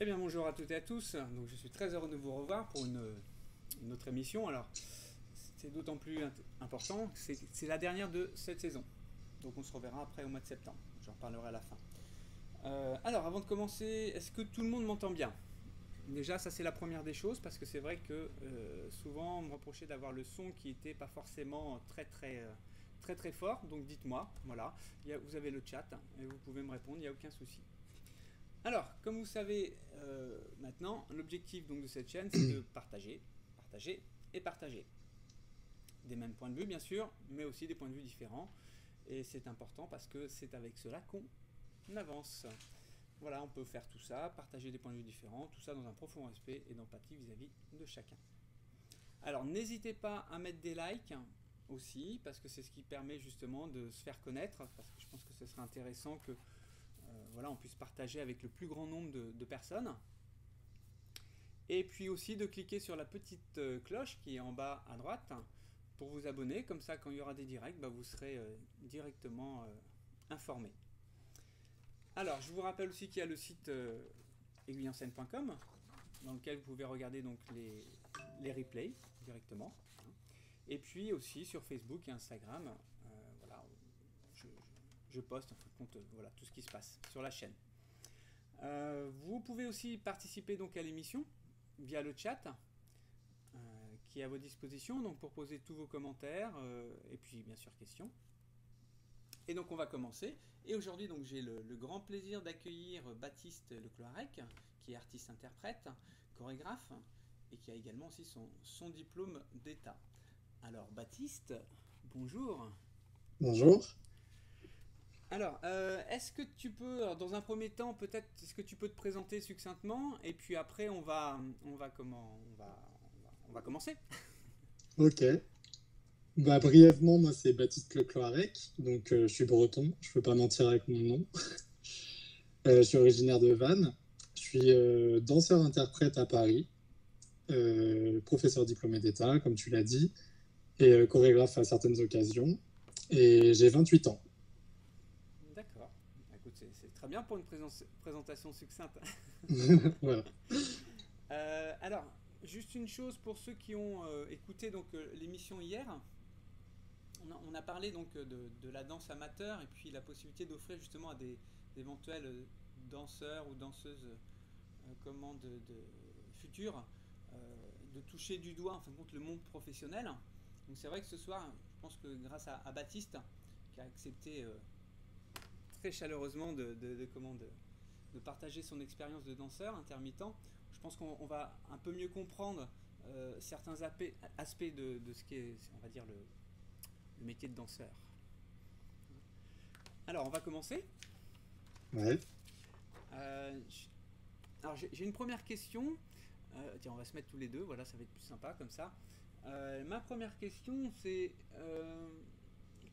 Eh bien, bonjour à toutes et à tous. Donc, je suis très heureux de vous revoir pour une autre émission. Alors, c'est d'autant plus important que c'est la dernière de cette saison. Donc, on se reverra après au mois de septembre. J'en reparlerai à la fin. Alors, avant de commencer, est-ce que tout le monde m'entend bien? Déjà, ça c'est la première des choses parce que c'est vrai que souvent on me reprochait d'avoir le son qui n'était pas forcément très fort. Donc, dites-moi. Voilà, vous avez le chat et vous pouvez me répondre. Il n'y a aucun souci. Alors, comme vous savez maintenant, l'objectif donc de cette chaîne, c'est de partager, partager et partager. Des mêmes points de vue, bien sûr, mais aussi des points de vue différents. Et c'est important parce que c'est avec cela qu'on avance. Voilà, on peut faire tout ça, partager des points de vue différents, tout ça dans un profond respect et d'empathie vis-à-vis de chacun. Alors, n'hésitez pas à mettre des likes aussi, parce que c'est ce qui permet justement de se faire connaître, parce que je pense que ce serait intéressant que voilà, on puisse partager avec le plus grand nombre de personnes. Et puis aussi de cliquer sur la petite cloche qui est en bas à droite pour vous abonner. Comme ça, quand il y aura des directs, bah, vous serez directement informé. Alors, je vous rappelle aussi qu'il y a le site aiguillenscène.com dans lequel vous pouvez regarder donc les replays directement. Et puis aussi sur Facebook et Instagram, voilà, je poste en fin de compte voilà, tout ce qui se passe sur la chaîne. Vous pouvez aussi participer donc à l'émission via le chat qui est à vos dispositions donc pour poser tous vos commentaires et puis bien sûr questions. Et donc on va commencer. Et aujourd'hui donc j'ai le grand plaisir d'accueillir Baptiste Lecloirec qui est artiste-interprète, chorégraphe et qui a également aussi son diplôme d'État. Alors Baptiste, bonjour. Bonjour. Alors, est-ce que tu peux, alors, dans un premier temps, peut-être, est-ce que tu peux te présenter succinctement, et puis après, on va commencer. Ok. Bah, brièvement, moi c'est Baptiste Lecloirec, donc je suis breton, je peux pas mentir avec mon nom. Je suis originaire de Vannes. Je suis danseur-interprète à Paris, professeur diplômé d'État, comme tu l'as dit, et chorégraphe à certaines occasions. Et j'ai 28 ans. D'accord. Écoute, c'est très bien pour une présentation succincte. Voilà. Alors, juste une chose pour ceux qui ont écouté donc l'émission hier, on a parlé donc de la danse amateur et puis la possibilité d'offrir justement à des éventuels danseurs ou danseuses futures de toucher du doigt en fin de compte le monde professionnel. Donc c'est vrai que ce soir, je pense que grâce à Baptiste qui a accepté très chaleureusement de partager son expérience de danseur intermittent, je pense qu'on va un peu mieux comprendre certains aspects de ce qu'est, on va dire, le métier de danseur. Alors, on va commencer. Ouais. Euh, alors, j'ai une première question. Tiens, on va se mettre tous les deux, voilà, ça va être plus sympa comme ça. Ma première question, c'est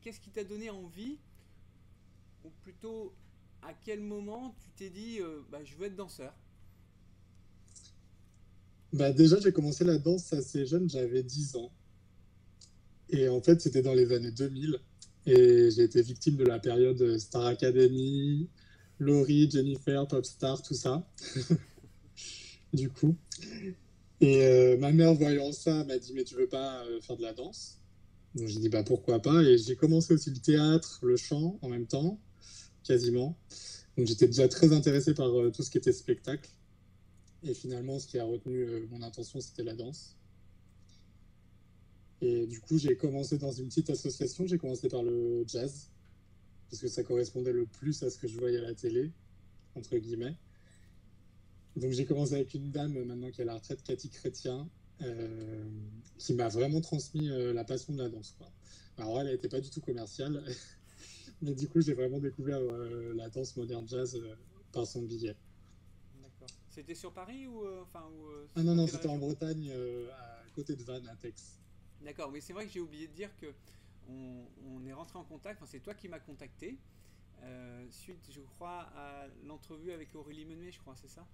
qu'est-ce qui t'a donné envie, ou plutôt à quel moment tu t'es dit bah, je veux être danseur? Bah, déjà, j'ai commencé la danse assez jeune, j'avais 10 ans. Et en fait, c'était dans les années 2000. Et j'ai été victime de la période Star Academy, Laurie, Jennifer, Popstar, tout ça, du coup. Et ma mère, voyant ça, m'a dit, mais tu veux pas faire de la danse? Donc j'ai dit, bah pourquoi pas? Et j'ai commencé aussi le théâtre, le chant en même temps, quasiment. Donc j'étais déjà très intéressé par tout ce qui était spectacle. Et finalement, ce qui a retenu mon attention, c'était la danse. Et du coup, j'ai commencé dans une petite association. J'ai commencé par le jazz, parce que ça correspondait le plus à ce que je voyais à la télé, entre guillemets. Donc j'ai commencé avec une dame maintenant qui est à la retraite, Cathy Chrétien, euh, qui m'a vraiment transmis la passion de la danse, quoi. Alors elle n'était pas du tout commerciale, mais du coup j'ai vraiment découvert la danse moderne jazz par son billet. D'accord. C'était sur Paris ou Ah non, dans non, quelle c'était en région? Bretagne, à côté de Vannes, à Tex. D'accord, oui, c'est vrai que j'ai oublié de dire que on est rentré en contact, enfin, c'est toi qui m'as contacté, suite, je crois, à l'entrevue avec Aurélie Menuet, je crois, c'est ça?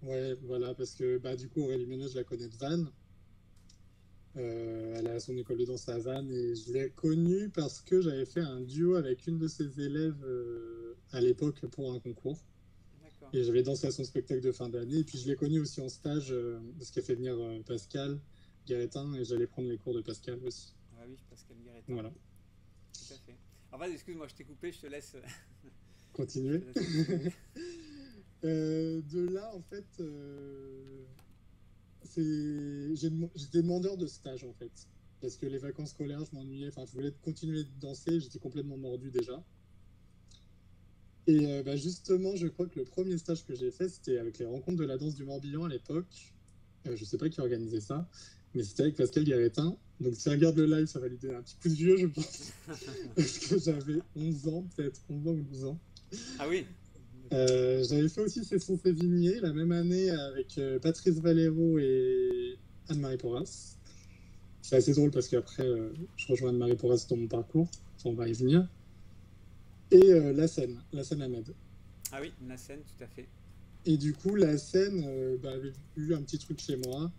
Ouais, voilà, parce que bah, du coup Aurélie Ménage, je la connais de Vannes. Elle a son école de danse à Vannes et je l'ai connue parce que j'avais fait un duo avec une de ses élèves à l'époque pour un concours. d'accord. Et j'avais dansé à son spectacle de fin d'année. Et puis je l'ai connu aussi en stage, parce qu'elle fait venir Pascal Guéretin, et j'allais prendre les cours de Pascal aussi. Ah oui, Pascal Guéretin, Voilà, tout à fait. En fait, excuse-moi, je t'ai coupé, je te laisse, je te continuer. laisse continuer. De là, en fait, j'étais demandeur de stage, en fait. Parce que les vacances scolaires, je m'ennuyais. Enfin, je voulais continuer de danser, j'étais complètement mordu déjà. Et bah, justement, je crois que le premier stage que j'ai fait, c'était avec les rencontres de la danse du Morbihan à l'époque. Je sais pas qui organisait ça, mais c'était avec Pascal Guéretin. Donc, si elle regarde le live, ça va lui donner un petit coup de vieux, je pense. Parce que j'avais 11 ans, peut-être 11 ans ou 12 ans. Ah oui, d'accord. J'avais fait aussi Cesson Sévigné la même année avec Patrice Valero et Anne-Marie Porras. C'est assez drôle parce qu'après, je rejoins Anne-Marie Porras dans mon parcours. Enfin, on va y venir. Et la scène Ahmed. Ah oui, la scène, tout à fait. Et du coup, la scène bah, avait eu un petit truc chez moi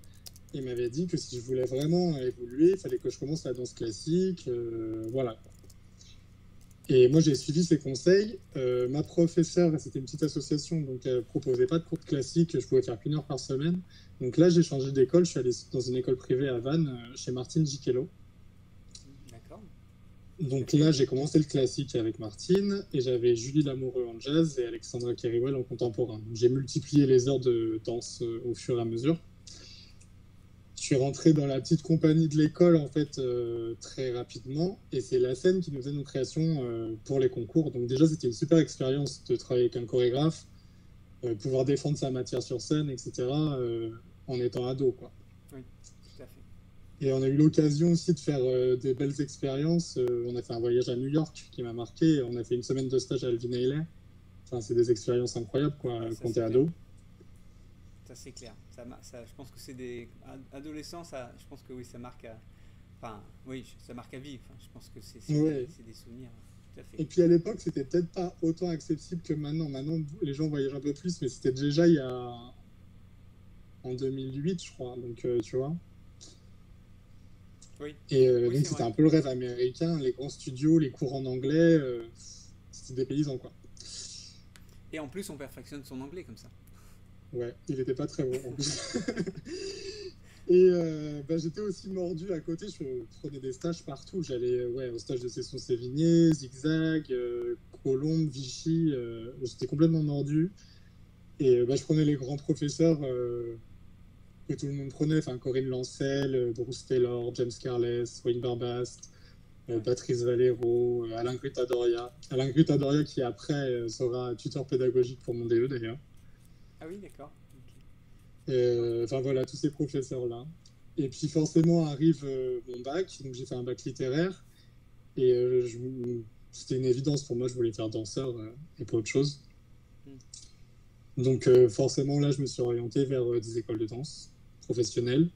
et m'avait dit que si je voulais vraiment évoluer, il fallait que je commence la danse classique. Voilà. Et moi, j'ai suivi ses conseils. Ma professeure, c'était une petite association, donc elle proposait pas de cours de classique. Je pouvais faire qu'1 heure par semaine. Donc là, j'ai changé d'école. Je suis allé dans une école privée à Vannes, chez Martine Giquello. D'accord, tout à Donc fait. là, j'ai commencé le classique avec Martine et j'avais Julie Lamoureux en jazz et Alexandra Keriwell en contemporain. Donc, j'ai multiplié les heures de danse au fur et à mesure. Je suis rentré dans la petite compagnie de l'école en fait très rapidement et c'est la scène qui nous faisait nos créations pour les concours. Donc déjà, c'était une super expérience de travailler avec un chorégraphe, pouvoir défendre sa matière sur scène, etc. En étant ado, quoi. Oui, tout à fait. Et on a eu l'occasion aussi de faire des belles expériences. On a fait un voyage à New York qui m'a marqué. On a fait une semaine de stage à Alvin Ailey. Enfin, c'est des expériences incroyables quoi, Ouais, ça quand c'est t'es clair. ado. Ça c'est clair. Je pense que c'est des adolescents, ça, je pense que oui, ça marque à, enfin, oui, ça marque à vie. Enfin, je pense que Ouais. c'est des souvenirs, tout à fait. Et puis à l'époque, c'était peut-être pas autant accessible que maintenant. Maintenant, les gens voyagent un peu plus, mais c'était déjà il y a en 2008, je crois. Donc, tu vois. Oui, Et oui, donc, c'est c'était vrai. un peu le rêve américain, les grands studios, les cours en anglais. C'était des paysans, quoi. Et en plus, on perfectionne son anglais comme ça. Ouais, il était pas très bon en plus. Et bah, j'étais aussi mordu à côté, je prenais des stages partout. J'allais ouais, au stage de Cesson Sévigné, Zigzag, Colombe, Vichy. J'étais complètement mordu. Et bah, je prenais les grands professeurs que tout le monde prenait, enfin Corinne Lancel, Bruce Taylor, James Carles, Wayne Barbast, Ouais. Patrice Valero, Alain Grutadoria. Alain Grutadoria qui après sera tuteur pédagogique pour mon DE d'ailleurs. Ah oui, d'accord. Ok. Ouais. Enfin voilà, tous ces professeurs-là. Et puis forcément arrive mon bac, donc j'ai fait un bac littéraire. Et c'était une évidence pour moi, je voulais faire danseur et pas autre chose. Hmm. Donc forcément là, je me suis orienté vers des écoles de danse professionnelles.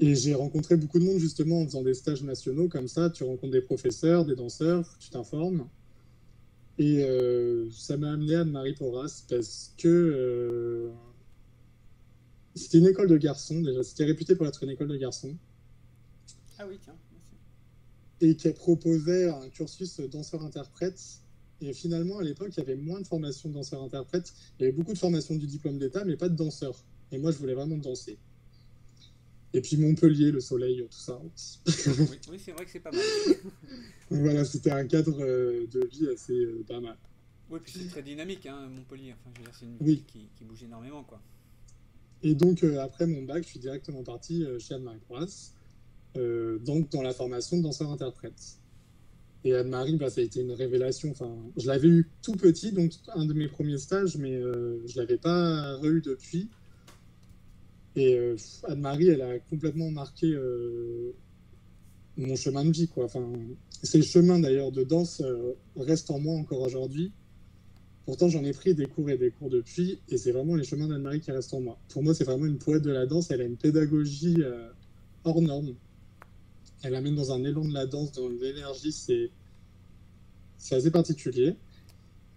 Et j'ai rencontré beaucoup de monde justement en faisant des stages nationaux comme ça. Tu rencontres des professeurs, des danseurs, tu t'informes. Et ça m'a amené à Anne-Marie Porras parce que c'était une école de garçons déjà. C'était réputé pour être une école de garçons. Ah oui, tiens. Merci. Et qui proposait un cursus danseur-interprète. Et finalement, à l'époque, il y avait moins de formation de danseur-interprète. Il y avait beaucoup de formation du diplôme d'État, mais pas de danseur. Et moi, je voulais vraiment danser. Et puis Montpellier, le soleil, tout ça aussi. Oui, oui, c'est vrai que c'est pas mal. Donc voilà, c'était un cadre de vie assez pas mal. Oui, puis c'est très dynamique, hein, Montpellier. Enfin, je veux dire, c'est une ville Oui. qui bouge énormément, quoi. Et donc, après mon bac, je suis directement parti chez Anne-Marie Coras, donc dans la formation de danseur-interprète. Et Anne-Marie, bah, ça a été une révélation. Enfin, je l'avais eu tout petit, donc un de mes premiers stages, mais je l'avais pas re-eu depuis. Et Anne-Marie, elle a complètement marqué mon chemin de vie, quoi. Enfin, ces chemins d'ailleurs de danse restent en moi encore aujourd'hui. Pourtant, j'en ai pris des cours et des cours depuis, et c'est vraiment les chemins d'Anne-Marie qui restent en moi. Pour moi, c'est vraiment une poète de la danse. Elle a une pédagogie hors norme. Elle amène dans un élan de la danse, dans l'énergie. C'est assez particulier.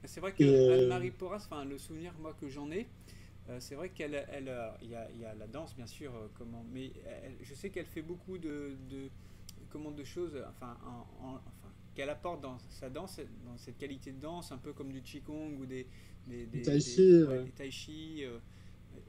C'est vrai que Et Anne-Marie Porras, enfin, le souvenir, moi, que j'en ai, c'est vrai il y a la danse, bien sûr, mais je sais qu'elle fait beaucoup de choses, enfin, enfin, qu'elle apporte dans sa danse, dans cette qualité de danse, un peu comme du qigong ou Tai Chi, les tai chi,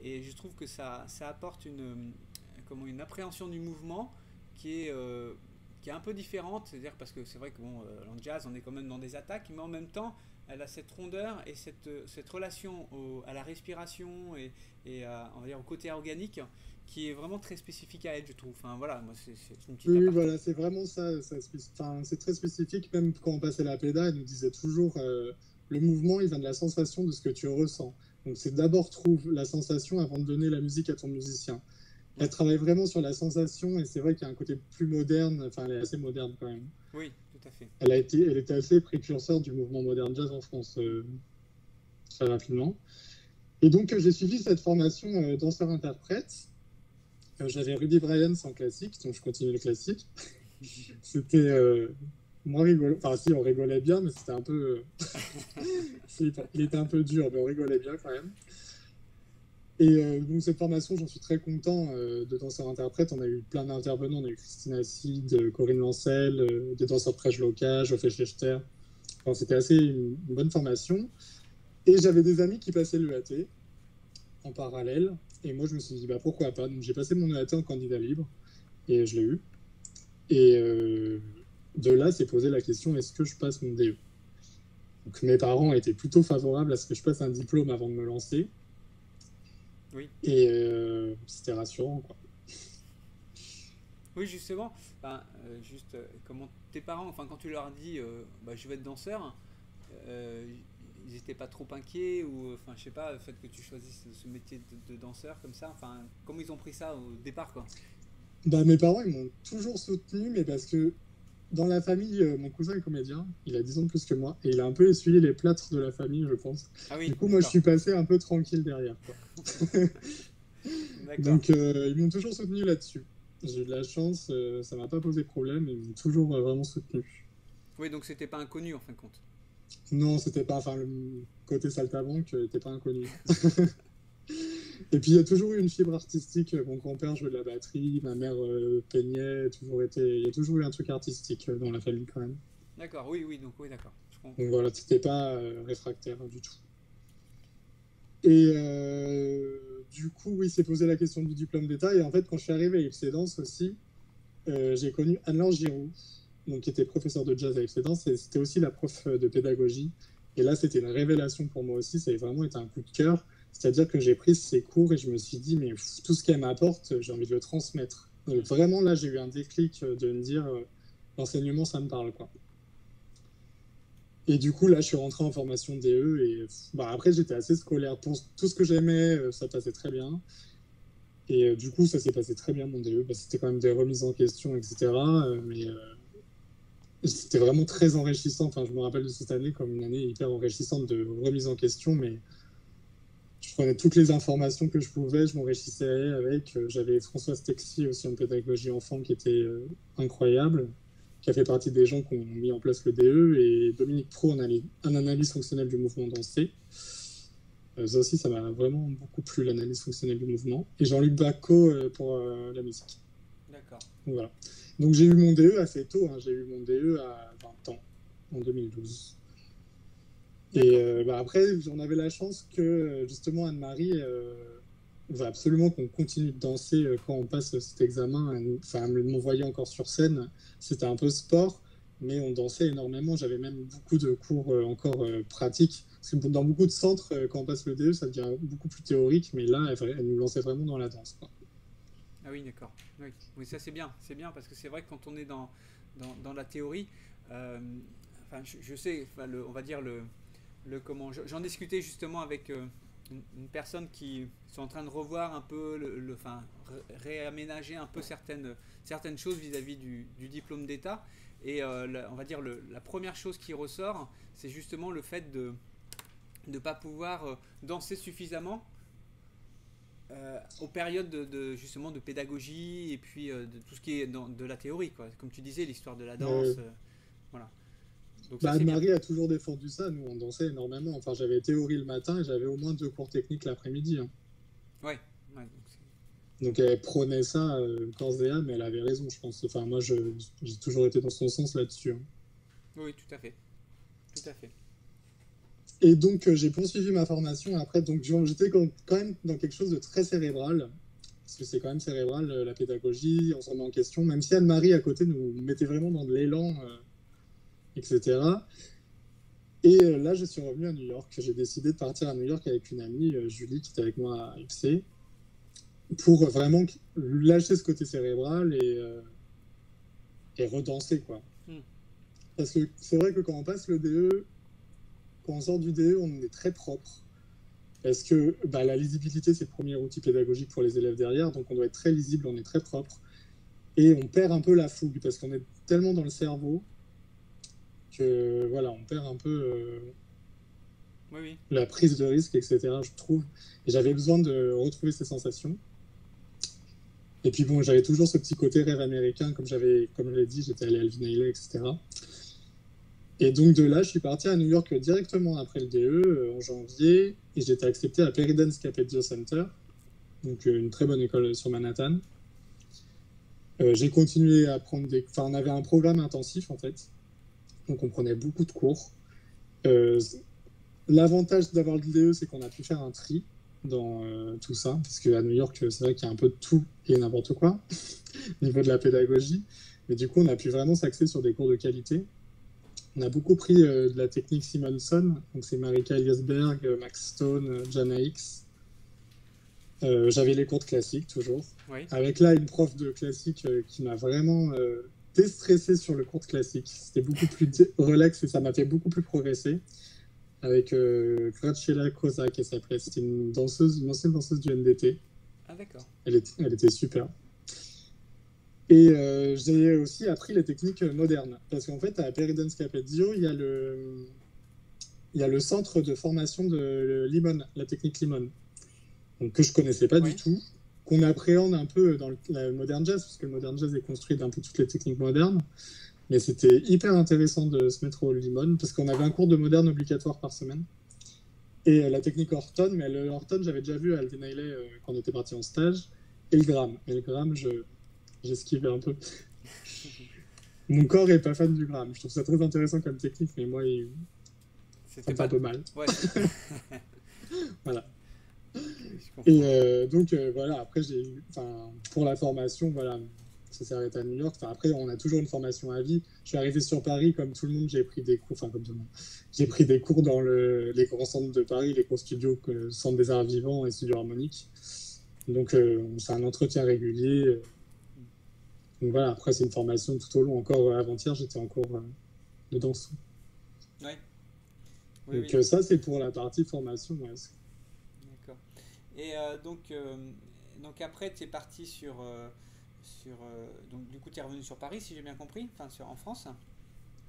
et je trouve que ça apporte une appréhension du mouvement qui est, euh, qui est un peu différente, c'est-à-dire parce que c'est vrai que bon, en jazz on est quand même dans des attaques, mais en même temps elle a cette rondeur et cette relation à la respiration on va dire, au côté organique qui est vraiment très spécifique à elle, je trouve. Enfin voilà, moi c'est une petite oui, aparté. voilà, c'est vraiment ça. Enfin, c'est très spécifique. Même quand on passait la pédale, elle nous disait toujours le mouvement, il vient de la sensation de ce que tu ressens. Donc, c'est d'abord trouve la sensation avant de donner la musique à ton musicien. Elle Ouais. travaille vraiment sur la sensation et c'est vrai qu'il y a un côté plus moderne. Enfin, elle est assez moderne quand même. Oui, tout à fait. Elle était assez précurseur du mouvement moderne jazz en France très rapidement. Et donc, j'ai suivi cette formation danseur-interprète. J'avais Rudy Bryans en classique, donc je continue le classique. C'était moins rigolo. Enfin, si, on rigolait bien, mais c'était un peu. Il était un peu dur, mais on rigolait bien quand même. Et donc, cette formation, j'en suis très content de danseur-interprète. On a eu plein d'intervenants. On a eu Christina Cid, Corinne Lancel, des danseurs de Frèche Loca, Geoffrey Schechter. Enfin, c'était assez une bonne formation. Et j'avais des amis qui passaient l'EAT en parallèle. Et moi, je me suis dit, bah, pourquoi pas. Donc, j'ai passé mon EAT en candidat libre et je l'ai eu. Et de là, s'est posé la question, est-ce que je passe mon DE? Donc, mes parents étaient plutôt favorables à ce que je passe un diplôme avant de me lancer. Oui. Et c'était rassurant, quoi. Oui, justement, enfin, juste comment tes parents, enfin quand tu leur dis bah, je vais être danseur, euh, ils n'étaient pas trop inquiets ou enfin je sais pas le fait que tu choisisses ce métier de danseur comme ça, enfin comment ils ont pris ça au départ quoi. Bah, mes parents, ils m'ont toujours soutenu, mais parce que dans la famille, mon cousin est comédien, il a 10 ans de plus que moi, et il a un peu essuyé les plâtres de la famille, je pense. Ah Du oui, coup, moi, je d'accord, suis passé un peu tranquille derrière, quoi. d'accord. Donc, ils m'ont toujours soutenu là-dessus. J'ai eu de la chance, ça m'a pas posé problème, ils m'ont toujours vraiment soutenu. Oui, donc c'était pas inconnu en fin de compte. Non, c'était pas, enfin, le côté saltabanque n'était pas inconnu. Et puis, il y a toujours eu une fibre artistique. Mon grand-père jouait de la batterie, ma mère peignait, il y a toujours eu un truc artistique dans la famille, quand même. D'accord, oui, oui, donc oui, d'accord. Je comprends. Donc voilà, c'était pas réfractaire du tout. Et du coup, oui, c'est posé la question du diplôme d'État. Et en fait, quand je suis arrivé à FC Danse aussi, j'ai connu Anne-Laure Giroux, donc, qui était professeur de jazz à FC Danse, et c'était aussi la prof de pédagogie. Et là, c'était une révélation pour moi aussi. Ça a vraiment été un coup de cœur. C'est-à-dire que j'ai pris ses cours et je me suis dit, mais tout ce qu'elle m'apporte, j'ai envie de le transmettre. Donc, vraiment, là, j'ai eu un déclic de me dire, l'enseignement, ça me parle, quoi. Et du coup, là, je suis rentré en formation DE et bah, après, j'étais assez scolaire. Pour tout ce que j'aimais, ça passait très bien. Et du coup, ça s'est passé très bien, mon DE. Bah, c'était quand même des remises en question, etc. Mais c'était vraiment très enrichissant. Enfin, je me rappelle de cette année comme une année hyper enrichissante de remise en question. Mais je prenais toutes les informations que je pouvais, je m'enrichissais avec. J'avais Françoise Texier aussi en pédagogie enfant qui était incroyable, qui a fait partie des gens qui ont mis en place le DE, et Dominique Pro en analyse fonctionnelle du mouvement dansé. Ça aussi, ça m'a vraiment beaucoup plu, l'analyse fonctionnelle du mouvement. Et Jean-Luc Bacot pour la musique. D'accord. Donc, voilà. Donc j'ai eu mon DE assez tôt, hein. J'ai eu mon DE à 20 ans, en 2012. Et D'accord. bah, après, j'en avais la chance que justement Anne-Marie veut absolument qu'on continue de danser quand on passe cet examen. Enfin, m'envoyer encore sur scène, c'était un peu sport, mais on dansait énormément. J'avais même beaucoup de cours encore pratiques. Parce que dans beaucoup de centres, quand on passe le DE, ça devient beaucoup plus théorique, mais là, elle nous lançait vraiment dans la danse, quoi. Ah oui, d'accord. Oui. Oui, ça c'est bien parce que c'est vrai que quand on est dans la théorie, euh, enfin, je sais, enfin, on va dire le comment. J'en discutais justement avec une personne qui sont en train de revoir un peu enfin, réaménager un peu certaines choses vis-à-vis du diplôme d'État. Et on va dire la première chose qui ressort, c'est justement le fait de ne pas pouvoir danser suffisamment aux périodes justement de pédagogie et puis de tout ce qui est de la théorie quoi. Comme tu disais, l'histoire de la danse, Euh, voilà. Donc ça Bah, c'est bien. Anne-Marie a toujours défendu ça. Nous, on dansait énormément. Enfin, j'avais théorie le matin et j'avais au moins 2 cours techniques l'après-midi, hein. Ouais, ouais Donc, elle prônait ça corps et âme, mais elle avait raison, je pense. Enfin, moi, j'ai toujours été dans son sens là-dessus, hein. oui, tout à fait, tout à fait. Et donc, j'ai poursuivi ma formation. Après, donc, j'étais quand même dans quelque chose de très cérébral. Parce que c'est quand même cérébral, la pédagogie, on se remet en question. Même si Anne-Marie, à côté, nous mettait vraiment dans de l'élan, etc. Et là, je suis revenu à New York. J'ai décidé de partir à New York avec une amie, Julie, qui était avec moi à UPC, pour vraiment lâcher ce côté cérébral et redanser, quoi. Parce que c'est vrai que quand on passe le DE, quand on sort du DE, on est très propre. Parce que la lisibilité, c'est le premier outil pédagogique pour les élèves derrière, donc on doit être très lisible, on est très propre. Et on perd un peu la fougue, parce qu'on est tellement dans le cerveau que voilà, on perd un peu la prise de risque, etc., je trouve. Et j'avais besoin de retrouver ces sensations. Et puis bon, j'avais toujours ce petit côté rêve américain, comme je l'ai dit, j'étais allé à Alvin Ailey, etc. Et donc de là, je suis parti à New York directement après le DE, en janvier, et j'ai été accepté à Perry Dance Capezio Center, donc une très bonne école sur Manhattan. J'ai continué à prendre on avait un programme intensif, en fait, donc on prenait beaucoup de cours. L'avantage d'avoir le DE, c'est qu'on a pu faire un tri dans tout ça, parce qu'à New York, c'est vrai qu'il y a un peu de tout et n'importe quoi, au niveau de la pédagogie, mais du coup, on a pu vraiment s'axer sur des cours de qualité. On a beaucoup pris de la technique Simonson, donc c'est Marika Eliasberg, Max Stone, Jana X. J'avais les cours de classique toujours. Oui. Avec là une prof de classique qui m'a vraiment déstressé sur le cours de classique. C'était beaucoup plus relax et ça m'a fait beaucoup plus progresser. Avec Graciela Kozak, elle s'appelait. C'était une ancienne danseuse du NDT. Ah d'accord. Elle était super. Et j'ai aussi appris les techniques modernes. Parce qu'en fait, à Perry Dance Capezio, il y a le centre de formation de Limon, la technique Limon. Donc, que je ne connaissais pas du tout, qu'on appréhende un peu dans le modern jazz, parce que le modern jazz est construit d'un peu toutes les techniques modernes. Mais c'était hyper intéressant de se mettre au Limon, parce qu'on avait un cours de moderne obligatoire par semaine. Et la technique Horton, mais le Horton, j'avais déjà vu à Alvin Ailey quand on était parti en stage. Et le Gram. Et le Gram, j'esquivais un peu. Mon corps est pas fan du Gram. Je trouve ça très intéressant comme technique, mais moi, ça me fait un peu mal. Ouais. Voilà. Et donc, voilà, après, pour la formation, voilà, ça s'est arrêté à New York. Après, on a toujours une formation à vie. Je suis arrivé sur Paris, comme tout le monde, j'ai pris des cours, comme tout le monde. J'ai pris des cours dans les grands centres de Paris, les gros studios, Centre des Arts Vivants et Studio Harmonique. Donc, c'est un entretien régulier. Donc voilà, après, c'est une formation tout au long. Encore avant-hier, j'étais en cours de danse. Ouais. Oui, donc, ça, c'est pour la partie formation. Ouais. D'accord. Et donc après, tu es parti donc, du coup, tu es revenu sur Paris, si j'ai bien compris, en France.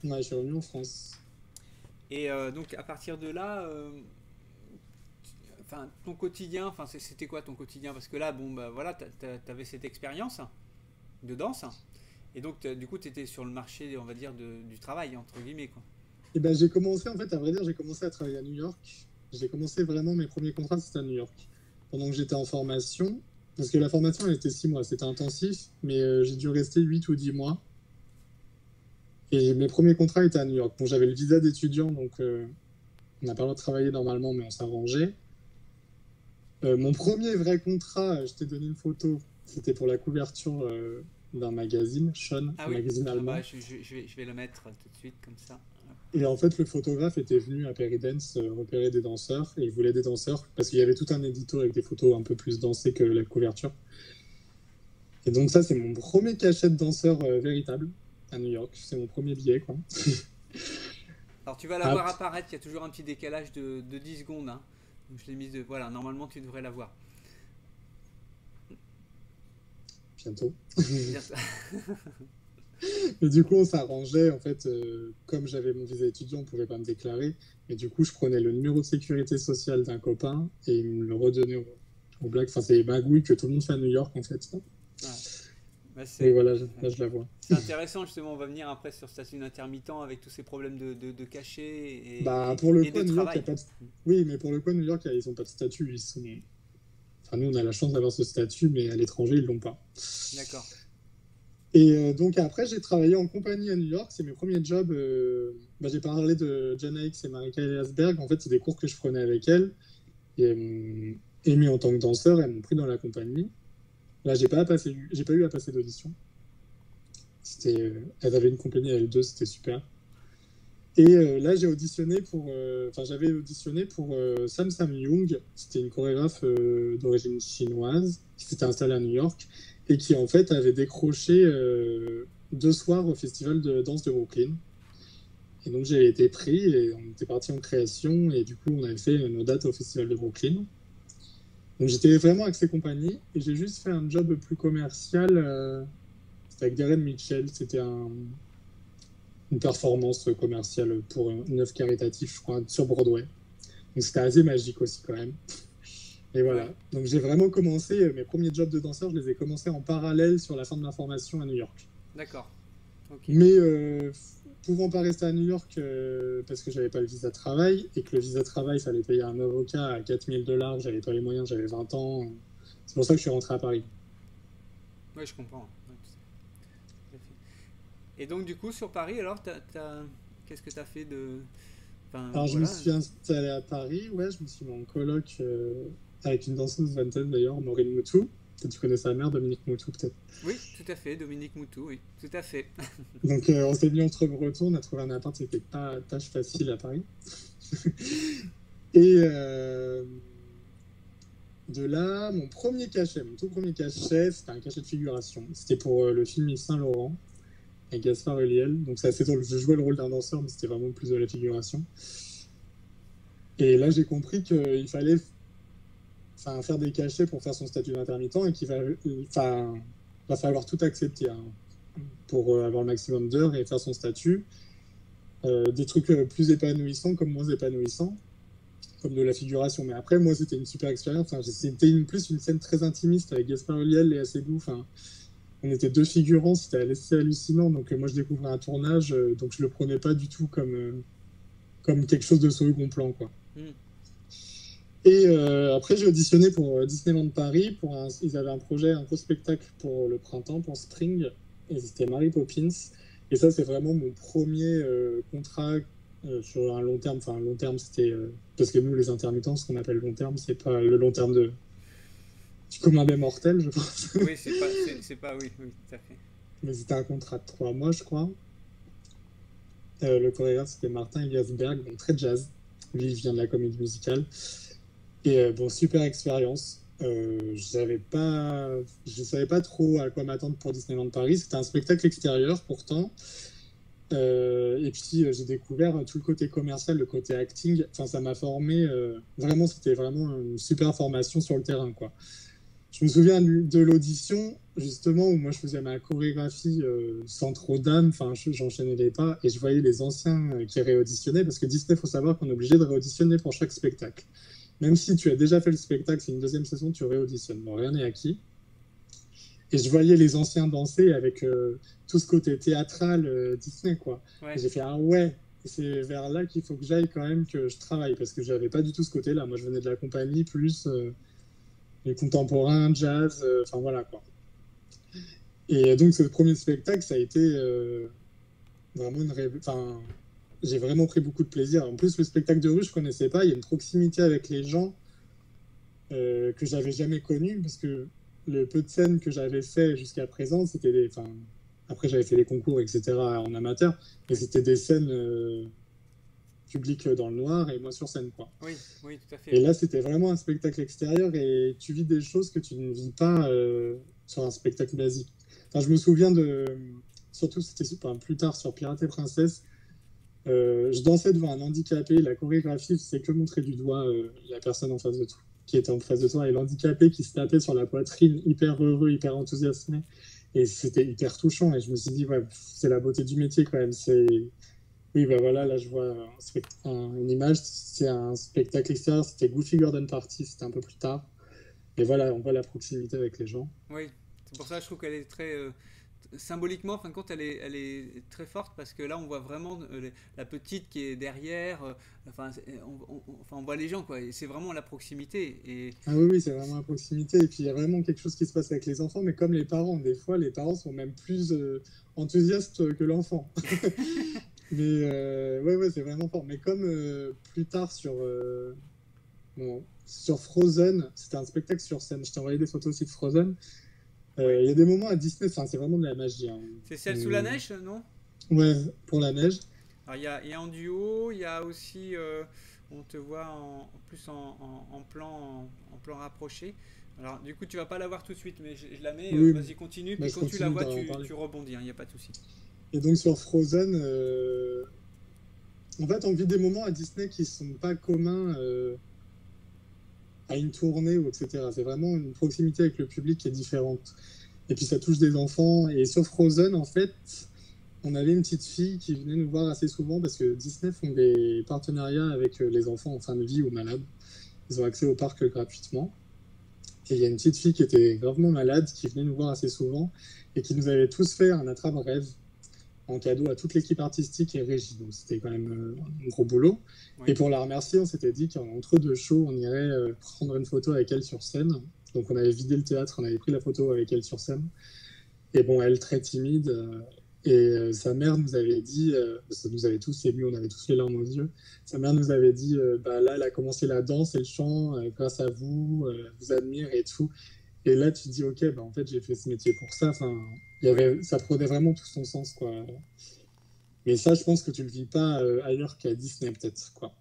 Ouais, je suis revenu en France. Et donc, à partir de là, ton quotidien, c'était quoi ton quotidien? Parce que là, bon, voilà, tu avais cette expérience de danse. Et donc, du coup, tu étais sur le marché, on va dire, du travail, entre guillemets, quoi. Et ben, j'ai commencé, en fait, à vrai dire, j'ai commencé à travailler à New York. J'ai commencé vraiment, mes premiers contrats, c'était à New York. Pendant que j'étais en formation, parce que la formation, elle était 6 mois, c'était intensif, mais j'ai dû rester 8 ou 10 mois. Et mes premiers contrats étaient à New York. Bon, j'avais le visa d'étudiant, donc on n'a pas le droit de travailler normalement, mais on s'arrangeait. Mon premier vrai contrat, je t'ai donné une photo, c'était pour la couverture d'un magazine, Sean, un magazine allemand. Je vais le mettre tout de suite, comme ça. Et en fait, le photographe était venu à Perry Dance repérer des danseurs, et il voulait des danseurs, parce qu'il y avait tout un édito avec des photos un peu plus dansées que la couverture. Et donc ça, c'est mon premier cachet de danseur véritable à New York. C'est mon premier billet, quoi. Alors tu vas la voir apparaître, il y a toujours un petit décalage de 10 secondes. Hein. Donc je l'ai mise voilà, normalement tu devrais la voir. Bientôt. Et du coup, on s'arrangeait, en fait, comme j'avais mon visa étudiant, on ne pouvait pas me déclarer. Et du coup, je prenais le numéro de sécurité sociale d'un copain et il me le redonnait au black. Enfin, c'est les magouilles que tout le monde fait à New York, en fait. Ouais. Et voilà, là, je la vois. C'est intéressant, justement, on va venir après sur statut intermittent avec tous ces problèmes de cachet pour le coup, à New York, il n'y a pas de... Oui, mais pour le coup, à New York, ils n'ont pas de statut. Enfin, nous, on a la chance d'avoir ce statut, mais à l'étranger, ils ne l'ont pas. D'accord. Et donc après, j'ai travaillé en compagnie à New York. C'est mes premiers jobs. J'ai parlé de Jana X et Marika Eliasberg. En fait, c'est des cours que je prenais avec elles. Et elles m'ont émis en tant que danseur. Elles m'ont pris dans la compagnie. Là, j'ai pas eu à passer d'audition. Elles avaient une compagnie à elles deux, c'était super. Et là, j'avais auditionné pour Sam Sam Young. C'était une chorégraphe d'origine chinoise qui s'était installée à New York et qui, en fait, avait décroché 2 soirs au Festival de danse de Brooklyn. Et donc, j'avais été pris et on était parti en création. Et du coup, on avait fait nos dates au Festival de Brooklyn. Donc, j'étais vraiment axé compagnie et j'ai juste fait un job plus commercial. C'était avec Darren Mitchell. C'était une performance commerciale pour une œuvre caritative, je crois, sur Broadway. Donc c'était assez magique aussi quand même. Et voilà. Ouais. Donc j'ai vraiment commencé, mes premiers jobs de danseur, je les ai commencés en parallèle sur la fin de ma formation à New York. D'accord. Ok. Mais pouvant pas rester à New York parce que j'avais pas le visa de travail et que le visa de travail, il fallait payer un avocat à $4000, j'avais pas les moyens, j'avais 20 ans. C'est pour ça que je suis rentré à Paris. Oui, je comprends. Ouais, tout à fait. Et donc, du coup, sur Paris, alors, qu'est-ce que tu as fait de. Enfin, Alors je me voilà. suis installé à Paris, ouais, je me suis mis en coloc avec une danseuse vantaise d'ailleurs, Maureen Moutou. Peut-être tu connais sa mère, Dominique Moutou, peut-être. Oui, tout à fait, Dominique Moutou, oui, tout à fait. Donc on s'est mis entre bretons, on a trouvé un appart, c'était pas tâche facile à Paris. Et de là, mon tout premier cachet, c'était un cachet de figuration. C'était pour le film Yves Saint Laurent, avec Gaspard Ulliel. Donc c'est assez drôle, je jouais le rôle d'un danseur, mais c'était vraiment plus de la figuration. Et là, j'ai compris qu'il fallait faire des cachets pour faire son statut d'intermittent et qu'il va falloir tout accepter hein, pour avoir le maximum d'heures et faire son statut. Des trucs plus épanouissants comme moins épanouissants, comme de la figuration. Mais après, moi, c'était une super expérience. Enfin, c'était plus une scène très intimiste avec Gaspard Ulliel et Assegou. Enfin, on était 2 figurants, c'était assez hallucinant. Donc moi, je découvrais un tournage, donc je le prenais pas du tout comme quelque chose de second plan, quoi. Et après, j'ai auditionné pour Disneyland Paris. Ils avaient un projet, un gros spectacle pour le printemps, pour Spring. Et c'était Mary Poppins. Et ça, c'est vraiment mon premier contrat sur un long terme. Enfin, long terme, c'était. Parce que nous, les intermittents, ce qu'on appelle long terme, c'est pas le long terme du commun des mortels, je pense. Oui, c'est pas, oui, tout à fait. Mais c'était un contrat de 3 mois, je crois. Le chorégraphe, c'était Martin Eliasberg, donc très jazz. Lui, il vient de la comédie musicale. Et bon, super expérience. Je savais pas trop à quoi m'attendre pour Disneyland Paris. C'était un spectacle extérieur pourtant. Et puis j'ai découvert tout le côté commercial, le côté acting. Enfin, ça m'a formé. Vraiment, c'était vraiment une super formation sur le terrain, quoi. Je me souviens de l'audition, justement, où moi je faisais ma chorégraphie sans trop d'âme. Enfin, j'enchaînais les pas et je voyais les anciens qui réauditionnaient parce que Disney, il faut savoir qu'on est obligé de réauditionner pour chaque spectacle. Même si tu as déjà fait le spectacle, c'est une deuxième saison, tu réauditionnes. Bon, rien n'est acquis. Et je voyais les anciens danser avec tout ce côté théâtral Disney, quoi. Ouais. Et j'ai fait, ah ouais, c'est vers là qu'il faut que j'aille quand même, que je travaille, parce que j'avais pas du tout ce côté-là. Moi, je venais de la compagnie, plus les contemporains, jazz, enfin voilà, quoi. Et donc, ce premier spectacle, ça a été vraiment une enfin, j'ai vraiment pris beaucoup de plaisir. En plus, le spectacle de rue, je connaissais pas. Il y a une proximité avec les gens que j'avais jamais connue, parce que le peu de scènes que j'avais fait jusqu'à présent, c'était des. Enfin, après, j'avais fait les concours, etc. en amateur, mais c'était des scènes publiques dans le noir et moi sur scène, quoi. Oui, tout à fait. Et là, c'était vraiment un spectacle extérieur et tu vis des choses que tu ne vis pas sur un spectacle basique. Enfin, je me souviens surtout, c'était plus tard sur Pirate et Princesse. Je dansais devant un handicapé. La chorégraphie, c'est que montrer du doigt la personne en face de toi, qui était en face de toi, et l'handicapé qui se tapait sur la poitrine, hyper heureux, hyper enthousiasmé. Et c'était hyper touchant. Et je me suis dit, ouais, c'est la beauté du métier quand même. Oui, bah voilà, là je vois une image. C'est un spectacle extérieur. C'était Goofy Garden Party. C'était un peu plus tard. Et voilà, on voit la proximité avec les gens. Oui, c'est pour ça que je trouve qu'elle est très, symboliquement, en fin de compte, elle est très forte parce que là, on voit vraiment la petite qui est derrière. Enfin, on voit les gens, quoi. Et c'est vraiment la proximité. Et Ah oui, oui, c'est vraiment à proximité. Et puis, il y a vraiment quelque chose qui se passe avec les enfants, mais comme les parents, des fois, les parents sont même plus enthousiastes que l'enfant. Mais ouais, ouais, c'est vraiment fort. Mais comme plus tard bon, sur Frozen, c'était un spectacle sur scène. Je t'ai envoyé des photos aussi de Frozen. ouais. Il y a des moments à Disney, enfin, c'est vraiment de la magie, hein. C'est celle sous la neige, non? Ouais, pour la neige. Alors, il y a en duo, il y a aussi, on te voit plus en plan rapproché. Alors, du coup, tu vas pas la voir tout de suite, mais je la mets. Oui, Vas-y, continue. bah, Puis je quand tu la continue vois, d'en tu, parler. tu rebondis, il n'y a pas de souci. Et donc sur Frozen, en fait, on vit des moments à Disney qui sont pas communs à une tournée ou etc. C'est vraiment une proximité avec le public qui est différente. Et puis ça touche des enfants. Et sur Frozen, en fait, on avait une petite fille qui venait nous voir assez souvent parce que Disney font des partenariats avec les enfants en fin de vie ou malades. Ils ont accès au parc gratuitement. Et il y a une petite fille qui était gravement malade qui venait nous voir assez souvent et qui nous avait tous fait un attrape-rêve en cadeau à toute l'équipe artistique et régie. Donc c'était quand même un gros boulot. Oui. Et pour la remercier, on s'était dit qu'entre deux shows, on irait prendre une photo avec elle sur scène. Donc on avait vidé le théâtre, on avait pris la photo avec elle sur scène. Et bon, elle très timide. Sa mère nous avait dit, ça nous avait tous émus, on avait tous les larmes aux yeux. Sa mère nous avait dit, bah là, elle a commencé la danse et le chant grâce à vous, elle vous admire et tout. Et là, tu te dis, ok, bah en fait, j'ai fait ce métier pour ça. Enfin, ça prenait vraiment tout son sens, quoi. Mais ça, je pense que tu le vis pas ailleurs qu'à Disney, peut-être, quoi.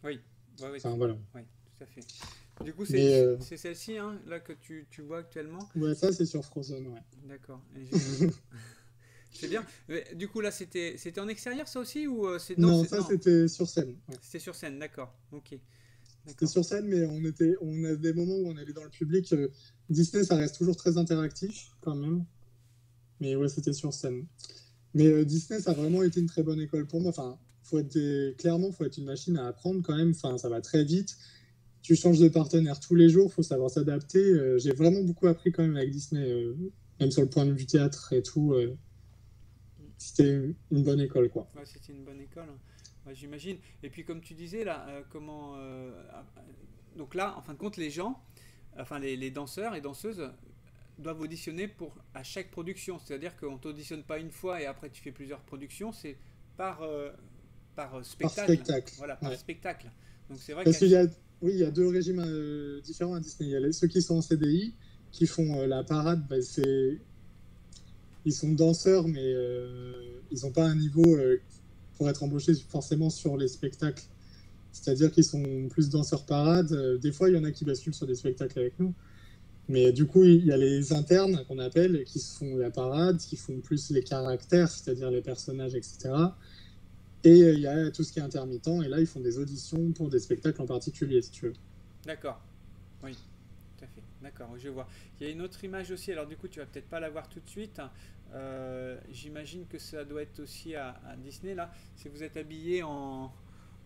Oui, ouais, ouais, Enfin, voilà. ouais, tout à fait. Du coup, Mais c'est celle-ci, hein, là, que tu vois actuellement. ouais, ça, c'est sur Frozen, ouais. D'accord. C'est bien. Mais, du coup, là, c'était en extérieur, ça aussi, ou non, Non, ça, non, c'était sur scène. Ouais. c'était sur scène, d'accord. Ok, C'était d'accord. sur scène, mais on a des moments où on allait dans le public. Disney, ça reste toujours très interactif, quand même. Mais ouais, c'était sur scène. Mais Disney, ça a vraiment été une très bonne école pour moi. Enfin, clairement, faut être une machine à apprendre quand même. Enfin, ça va très vite. Tu changes de partenaire tous les jours, faut savoir s'adapter. J'ai vraiment beaucoup appris quand même avec Disney, même sur le point de vue théâtre et tout. C'était une bonne école, quoi. Ouais, c'était une bonne école, hein. Ouais, j'imagine. Et puis, comme tu disais, là, donc là, en fin de compte, les gens, enfin, les danseurs et danseuses doivent auditionner à chaque production. C'est-à-dire qu'on t'auditionne pas une fois et après tu fais plusieurs productions, c'est par, par Par spectacle. spectacle. Voilà, par Ouais. spectacle. Donc c'est vrai Parce oui, il y a deux régimes différents à Disney. Il y a ceux qui sont en CDI, qui font la parade. Bah, ils sont danseurs, mais ils n'ont pas un niveau pour être embauchés forcément sur les spectacles. C'est-à-dire qu'ils sont plus danseurs parade. Des fois, il y en a qui basculent sur des spectacles avec nous. Mais du coup, il y a les internes qu'on appelle, qui se font la parade, qui font plus les caractères, c'est-à-dire les personnages, etc. Et il y a tout ce qui est intermittent. Et là, ils font des auditions pour des spectacles en particulier, si tu veux. d'accord. Oui, tout à fait. D'accord, je vois. Il y a une autre image aussi. Alors du coup, tu vas peut-être pas la voir tout de suite. J'imagine que ça doit être aussi à Disney là. Si vous êtes habillé en,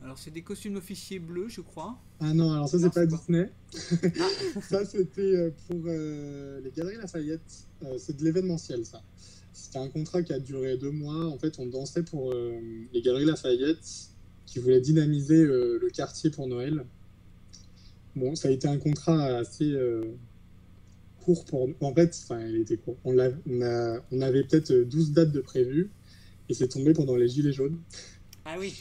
alors c'est des costumes d'officiers bleus, je crois. Ah non, alors ça, Non, c'est pas c'est quoi? Disney. Ah, Ça, c'était pour les Galeries Lafayette. C'est de l'événementiel, ça. C'était un contrat qui a duré 2 mois. En fait, on dansait pour les Galeries Lafayette qui voulaient dynamiser le quartier pour Noël. Bon, ça a été un contrat assez court pour nous. En fait, enfin, il était court. On avait peut-être 12 dates de prévues et c'est tombé pendant les Gilets jaunes. ah oui.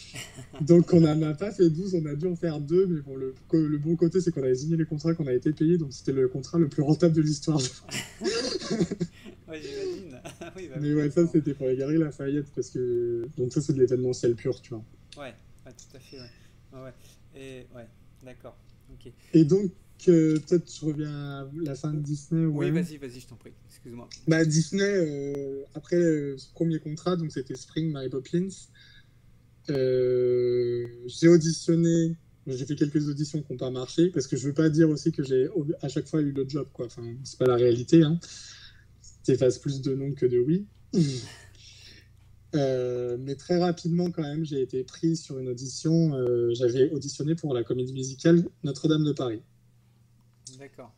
Donc, on n'en a pas fait 12, on a dû en faire 2. Mais bon, le bon côté, c'est qu'on avait signé les contrats, qu'on a été payé. Donc, c'était le contrat le plus rentable de l'histoire. Ouais, j'imagine. Oui, bah Mais oui, ouais, ça, d'accord. c'était pour les Galeries Lafayette, parce que. Donc, ça, c'est de l'événementiel pur, tu vois. Ouais, ouais, tout à fait, ouais. Ouais, ouais. Et ouais, d'accord. Ok. Et donc, peut-être je reviens à la fin de Disney, Oui, ouais. vas-y, je t'en prie. Excuse-moi. Bah, Disney, après ce premier contrat, donc c'était Spring, Mary Poppins, j'ai auditionné, j'ai fait quelques auditions qui n'ont pas marché, parce que je veux pas dire aussi que j'ai à chaque fois eu le job, quoi. Enfin, c'est pas la réalité, hein. T'effaces plus de non que de oui. Mais très rapidement, quand même, j'ai été pris sur une audition. J'avais auditionné pour la comédie musicale Notre-Dame de Paris. D'accord.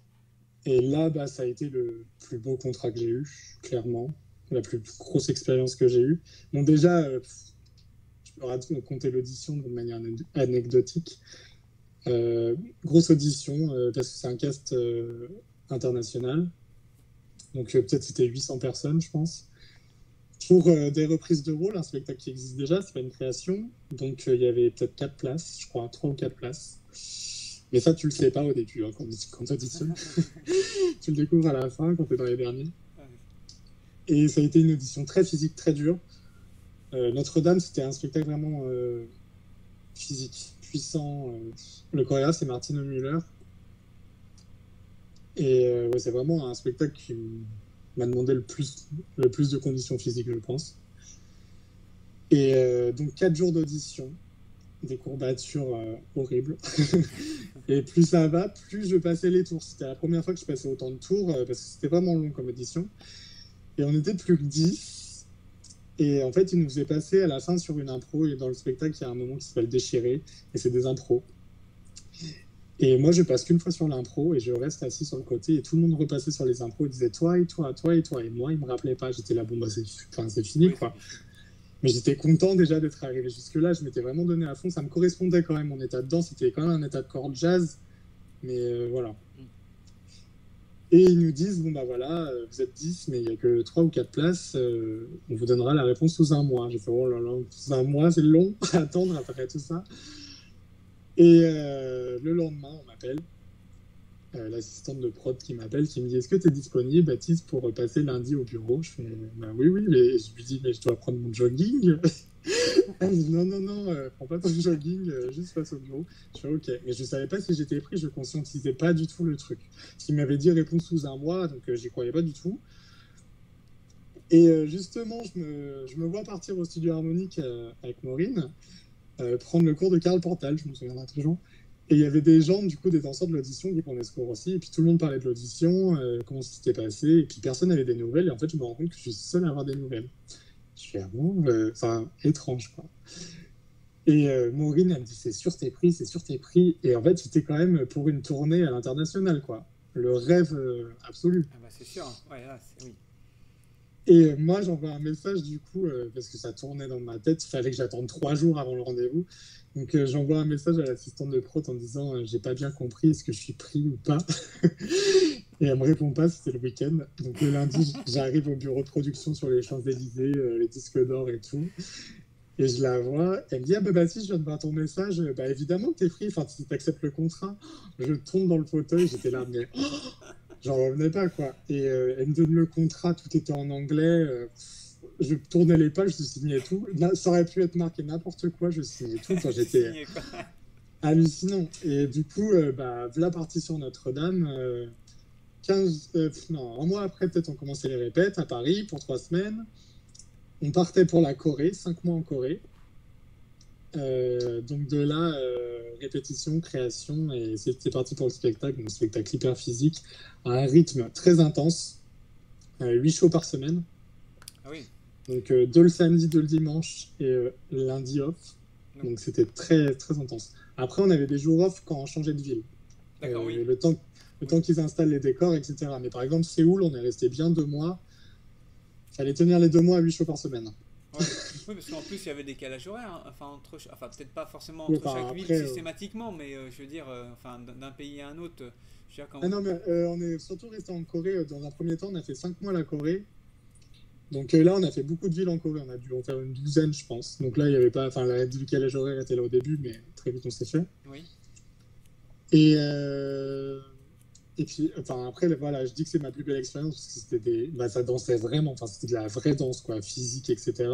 Et là, bah, ça a été le plus beau contrat que j'ai eu, clairement. la plus grosse expérience que j'ai eue. Bon, déjà, je peux raconter l'audition de manière anecdotique. Grosse audition, parce que c'est un cast international. Donc peut-être c'était 800 personnes, je pense. Pour des reprises de rôle, un spectacle qui existe déjà, c'est pas une création. Donc il y avait peut-être 4 places, je crois, 3 ou 4 places. Mais ça, tu le sais pas au début, hein, quand tu auditionnes. Tu le découvres à la fin, quand tu es dans les derniers. Et ça a été une audition très physique, très dure. Notre-Dame, c'était un spectacle vraiment physique, puissant. Le chorégraphe, c'est Martine Müller. Et ouais, c'est vraiment un spectacle qui m'a demandé le plus de conditions physiques, je pense. Et donc 4 jours d'audition, des courbatures horribles. Et plus ça va, plus je passais les tours. C'était la première fois que je passais autant de tours, parce que c'était vraiment long comme audition. Et on était plus que 10. Et en fait, ils nous faisaient passer à la fin sur une impro. Et dans le spectacle, il y a un moment qui s'appelle Déchiré. Et c'est des impros. Et moi, je passe qu'une fois sur l'impro et je reste assis sur le côté. Et tout le monde repassait sur les impros et disait toi et toi, toi et toi. Et moi, il ne me rappelait pas. J'étais là, bon, bah, c'est fini, oui, quoi. Mais j'étais content déjà d'être arrivé jusque-là. Je m'étais vraiment donné à fond. Ça me correspondait quand même, mon état de danse. C'était quand même un état de corps jazz. Mais voilà. Et ils nous disent, bon, bah voilà, vous êtes 10, mais il n'y a que 3 ou 4 places. On vous donnera la réponse sous un mois. J'ai fait, oh là là, sous un mois, c'est long à attendre après tout ça. Et le lendemain, on m'appelle. L'assistante de prod qui m'appelle, qui me dit, est-ce que tu es disponible, Baptiste, pour passer lundi au bureau? Je fais, bah oui, mais je lui dis, mais je dois prendre mon jogging. Elle me dit, non, prends pas ton jogging, juste passe au bureau. Je fais, ok, mais je savais pas si j'étais pris, je conscientisais pas du tout le truc. Il m'avait dit réponse sous un mois, donc j'y croyais pas du tout. Et justement, je me vois partir au studio harmonique avec Maureen, prendre le cours de Karl Portal, je me souviendrai toujours. Et il y avait des gens, du coup, des danseurs de l'audition qui prenaient ce cours aussi. Et puis tout le monde parlait de l'audition, comment ça s'était passé. Et puis personne n'avait des nouvelles. Et en fait, je me rends compte que je suis seul à avoir des nouvelles. Je suis vraiment, étrange, quoi. Et Maureen, elle me dit, c'est sûr, t'es pris. Et en fait, c'était quand même pour une tournée à l'international, quoi. Le rêve absolu. Ah bah c'est sûr, ouais, là, oui. Et moi, j'envoie un message, du coup, parce que ça tournait dans ma tête. Il fallait que j'attende 3 jours avant le rendez-vous. Donc, j'envoie un message à l'assistante de prod en disant j'ai pas bien compris, est-ce que je suis pris ou pas? Et elle me répond pas, c'était le week-end. Donc, le lundi, j'arrive au bureau de production sur les Champs-Élysées, les disques d'or et tout. Et je la vois. Elle me dit, ah bah si, je viens de voir ton message. Bah évidemment que t'es pris, enfin, si t'acceptes le contrat. Je tombe dans le fauteuil, j'étais là, mais j'en revenais pas, quoi. Et elle me donne le contrat, tout était en anglais. Je tournais les pages, je signais tout. Ça aurait pu être marqué n'importe quoi, je signais tout. Enfin, j'étais hallucinant. Et du coup, voilà parti sur Notre-Dame. Un mois après, peut-être, on commençait les répètes à Paris pour 3 semaines. On partait pour la Corée, 5 mois en Corée. Donc de là, répétition, création, et c'était parti pour le spectacle, un spectacle hyper physique, à un rythme très intense, 8 shows par semaine. Ah oui. Donc 2 le samedi, 2 le dimanche, et lundi off. Donc c'était très, très intense. Après, on avait des jours off quand on changeait de ville. D'accord, oui. Le temps qu'ils installent les décors, etc. Mais par exemple, Séoul, on est resté bien 2 mois. Il fallait tenir les 2 mois à 8 shows par semaine. Ouais. Oui, parce qu'en plus, il y avait des calages horaires, hein. Enfin, peut-être pas forcément entre chaque ville systématiquement, mais je veux dire, d'un pays à un autre. Je veux dire, quand... Ah non, mais on est surtout resté en Corée. Dans un premier temps, on a fait 5 mois à la Corée. Donc là, on a fait beaucoup de villes en Corée. On a dû en faire une 12aine, je pense. Donc là, il n'y avait pas. Enfin, le décalage horaire était là au début, mais très vite, on s'est fait. Oui. Et puis, après, voilà, je dis que c'est ma plus belle expérience parce que c'était ça dansait vraiment. Enfin, c'était de la vraie danse, quoi, physique, etc.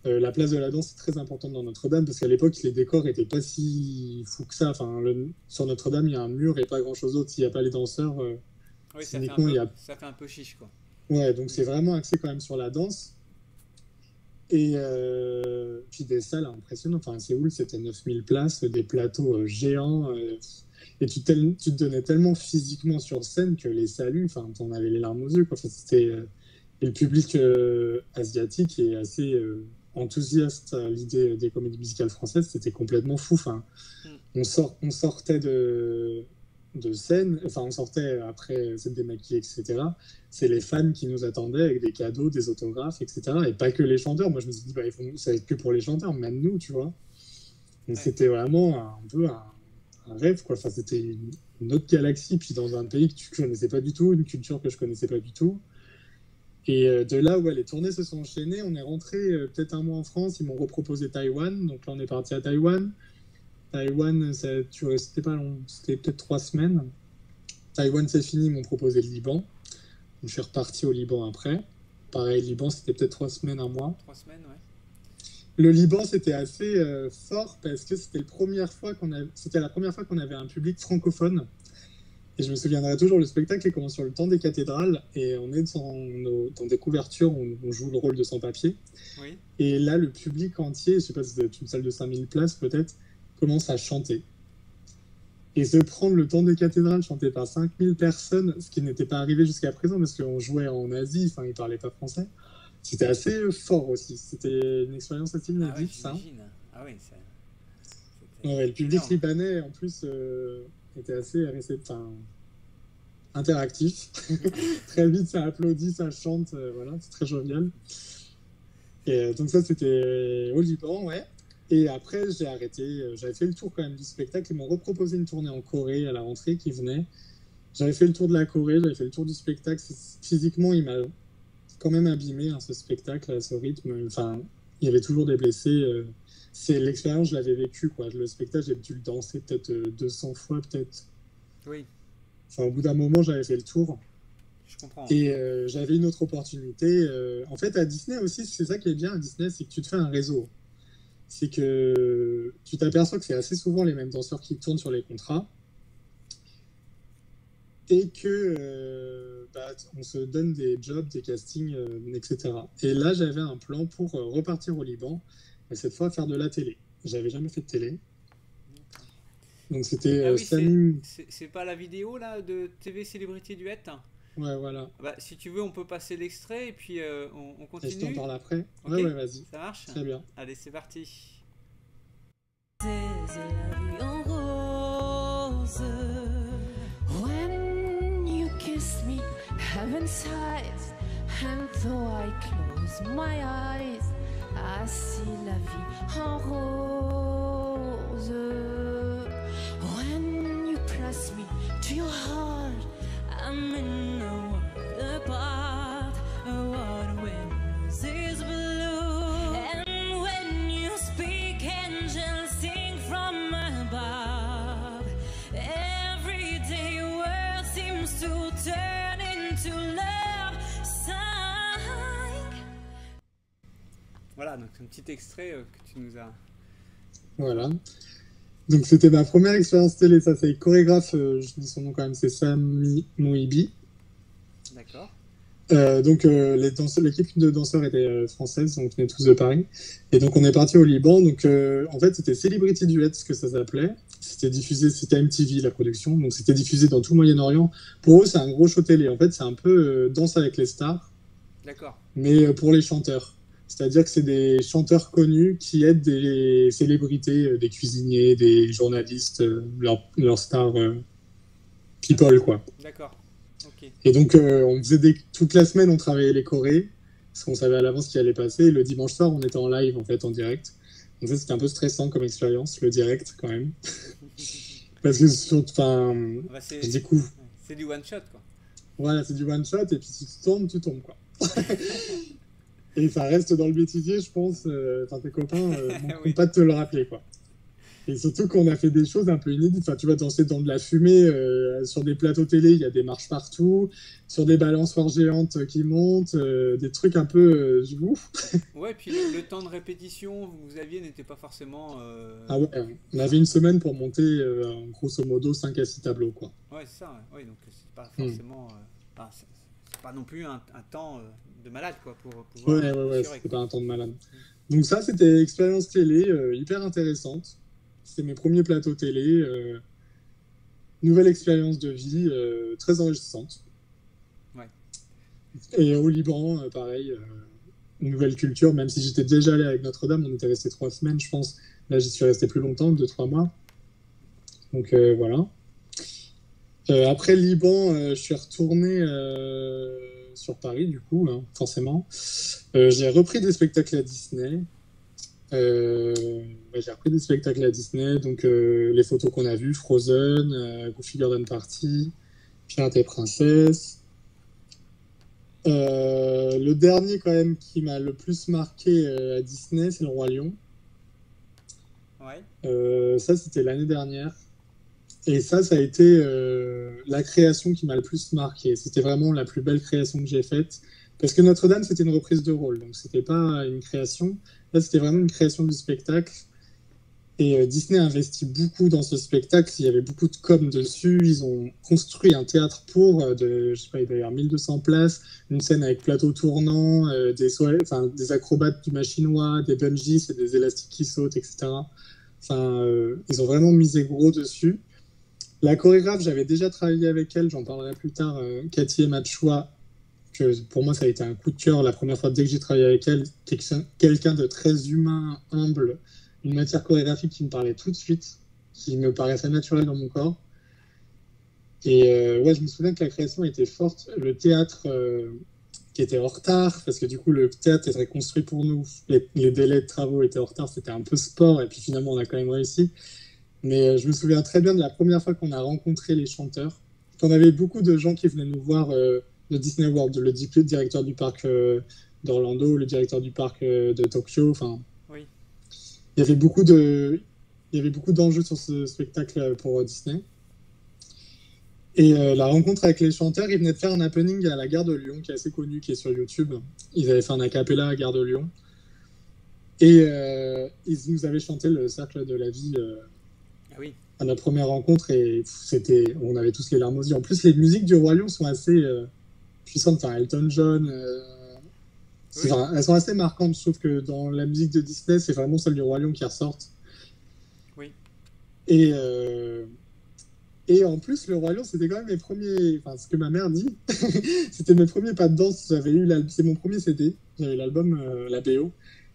La place de la danse est très importante dans Notre-Dame parce qu'à l'époque, les décors n'étaient pas si fous que ça. Enfin, sur Notre-Dame, il y a un mur et pas grand-chose d'autre. S'il n'y a pas les danseurs, oui, ça fait un peu chiche, quoi. Ouais, donc c'est vraiment axé quand même sur la danse. Et puis des salles impressionnantes. Enfin, à Séoul, c'était 9000 places, des plateaux géants. Et tu te donnais tellement physiquement sur scène que les saluts, t'en avais les larmes aux yeux, quoi. Et le public asiatique est assez enthousiaste à l'idée des comédies musicales françaises. C'était complètement fou. On sortait de de scène, enfin on sortait après s'être démaquillé, etc. C'est les fans qui nous attendaient avec des cadeaux, des autographes, etc. Et pas que les chanteurs. Moi je me suis dit, bah, ça va être que pour les chanteurs, même nous, tu vois. Donc c'était vraiment un peu un rêve, quoi. Enfin, c'était une autre galaxie, puis dans un pays que tu connaissais pas du tout, une culture que je connaissais pas du tout. Et de là où les tournées se sont enchaînées, on est rentré peut-être un mois en France, ils m'ont reproposé Taïwan, donc là on est parti à Taïwan. Taïwan, c'était pas long, c'était peut-être 3 semaines. Taïwan, c'est fini, ils m'ont proposé le Liban. Donc, je suis reparti au Liban après. Pareil, Liban, c'était peut-être 3 semaines, un mois. 3 semaines, ouais. Le Liban, c'était assez fort parce que c'était la première fois qu'on avait un public francophone. Et je me souviendrai toujours, le spectacle commence sur le temps des cathédrales et on est dans des couvertures, on joue le rôle de sans-papier. Oui. Et là, le public entier, je sais pas si c'est une salle de 5000 places peut-être, commence à chanter. Et se prendre le temps des cathédrales chanté par 5000 personnes, ce qui n'était pas arrivé jusqu'à présent parce qu'on jouait en Asie, enfin ils parlaient pas français. C'était assez fort aussi. C'était une expérience assez inédite, ça. Ah oui, Ouais, le public libanais, en plus, était assez interactif. Très vite, ça applaudit, ça chante, voilà, c'est très jovial. Et donc ça, c'était au Liban, ouais. Et après, j'ai arrêté. J'avais fait le tour quand même du spectacle. Ils m'ont reproposé une tournée en Corée à la rentrée qui venait. J'avais fait le tour de la Corée, j'avais fait le tour du spectacle. Physiquement, il m'a quand même abîmé, hein, ce spectacle, ce rythme. Enfin, il y avait toujours des blessés. C'est l'expérience, je l'avais vécue, quoi. Le spectacle, j'ai dû le danser peut-être 200 fois, peut-être. Oui. Enfin, au bout d'un moment, j'avais fait le tour. Je comprends. Et j'avais une autre opportunité. En fait, à Disney aussi, c'est ça qui est bien à Disney, c'est que tu te fais un réseau. C'est que tu t'aperçois que c'est assez souvent les mêmes danseurs qui tournent sur les contrats. Et que on se donne des jobs, des castings, etc. Et là, j'avais un plan pour repartir au Liban, et cette fois faire de la télé. J'avais jamais fait de télé. Donc c'était Samy... C'est pas la vidéo là de TV Célébrité Duet? Ouais, voilà. Bah, si tu veux, on peut passer l'extrait et puis on continue. Et je t'en parle après. Okay. Ouais, vas-y. Ça marche? Très bien. Allez, c'est parti. C'est la vie en rose. When you kiss me, heaven sighs, and though I close my eyes, I see la vie en rose. When you press me to your heart, I'm in a world apart. What winds is blue, and when you speak, angels sing from above. Everyday world seems to turn into love song. Voilà, donc un petit extrait que tu nous as. Voilà. Donc c'était ma première expérience télé, ça c'est chorégraphe, je dis son nom quand même, c'est Samy Mouibi. D'accord. Donc l'équipe de danseurs était française, on venait tous de Paris. Et donc on est parti au Liban, donc en fait c'était Celebrity Duet, ce que ça s'appelait. C'était diffusé, c'était MTV la production, donc c'était diffusé dans tout le Moyen-Orient. Pour eux c'est un gros show télé, en fait c'est un peu Danse avec les stars. D'accord. Mais pour les chanteurs. C'est-à-dire que c'est des chanteurs connus qui aident des célébrités, des cuisiniers, des journalistes, leurs stars people, quoi. D'accord. Ok. Et donc, on faisait toute la semaine, on travaillait les chorés, parce qu'on savait à l'avance ce qui allait passer. Et le dimanche soir, on était en live, en fait, en direct. Donc ça, c'était un peu stressant comme expérience, le direct, quand même. Parce que, je découvre. C'est du one shot, quoi. Voilà, c'est du one shot, et puis si tu tombes, quoi. Et ça reste dans le bêtisier, je pense. Tes copains ne vont pas te le rappeler, quoi. Et surtout qu'on a fait des choses un peu inédites. Enfin, tu vas danser dans de la fumée sur des plateaux télé, il y a des marches partout, sur des balançoires géantes qui montent, des trucs un peu ouf. Ouais, puis le temps de répétition que vous aviez n'était pas forcément. Ah ouais, on avait une semaine pour monter grosso modo 5 à 6 tableaux, quoi. Ouais, c'est ça. Ouais, donc c'est pas forcément. C'est pas non plus un temps de malade, quoi, pour pouvoir. Ouais, c'était pas un temps de malade. Donc ça, c'était expérience télé hyper intéressante. C'était mes premiers plateaux télé. Nouvelle expérience de vie, très enrichissante. Ouais. Et au Liban, pareil, une nouvelle culture, même si j'étais déjà allé avec Notre-Dame, on était resté 3 semaines, je pense. Là, j'y suis resté plus longtemps, 2-3 mois. Donc voilà. Après le Liban, je suis retourné sur Paris, du coup, hein, forcément. J'ai repris des spectacles à Disney. Euh, ouais, j'ai repris des spectacles à Disney, donc les photos qu'on a vues, Frozen, Goofy Garden Party, Pirates et Princesse. Le dernier quand même qui m'a le plus marqué à Disney, c'est le Roi Lion. Ouais. Ça, c'était l'année dernière. Et ça a été la création qui m'a le plus marqué. C'était vraiment la plus belle création que j'ai faite. Parce que Notre-Dame, c'était une reprise de rôle, donc c'était pas une création. Là, c'était vraiment une création du spectacle. Et Disney a investi beaucoup dans ce spectacle. Il y avait beaucoup de com dessus. Ils ont construit un théâtre je sais pas, il doit y avoir 1200 places, une scène avec plateau tournant, des acrobates du machinois, des bungees et des élastiques qui sautent, etc. Ils ont vraiment misé gros dessus. La chorégraphe, j'avais déjà travaillé avec elle, j'en parlerai plus tard, Cathy Emachua, que pour moi ça a été un coup de cœur la première fois dès que j'ai travaillé avec elle, quelqu'un de très humain, humble, une matière chorégraphique qui me parlait tout de suite, qui me paraissait naturelle dans mon corps. Et ouais, je me souviens que la création était forte, le théâtre qui était en retard, parce que du coup le théâtre était construit pour nous, les délais de travaux étaient en retard, c'était un peu sport, et puis finalement on a quand même réussi. Mais je me souviens très bien de la première fois qu'on a rencontré les chanteurs. On avait beaucoup de gens qui venaient nous voir de Disney World, le directeur du parc d'Orlando, le directeur du parc de Tokyo. Enfin, Oui. il y avait beaucoup d'enjeux sur ce spectacle pour Disney. Et la rencontre avec les chanteurs, ils venaient de faire un happening à la gare de Lyon, qui est assez connu, qui est sur YouTube. Ils avaient fait un a cappella à la gare de Lyon. Et ils nous avaient chanté le Cercle de la Vie Ah oui. à notre première rencontre, et on avait tous les larmes aux yeux. En plus, les musiques du Roi Lion sont assez puissantes. Enfin, Elton John, Oui. elles sont assez marquantes. Je trouve que dans la musique de Disney, c'est vraiment celle du Roi Lion qui ressortent. Oui. Et en plus, le Roi Lion, c'était quand même mes premiers. Enfin, ce que ma mère dit, c'était mes premiers pas de danse. C'est mon premier CD. J'avais l'album, la BO.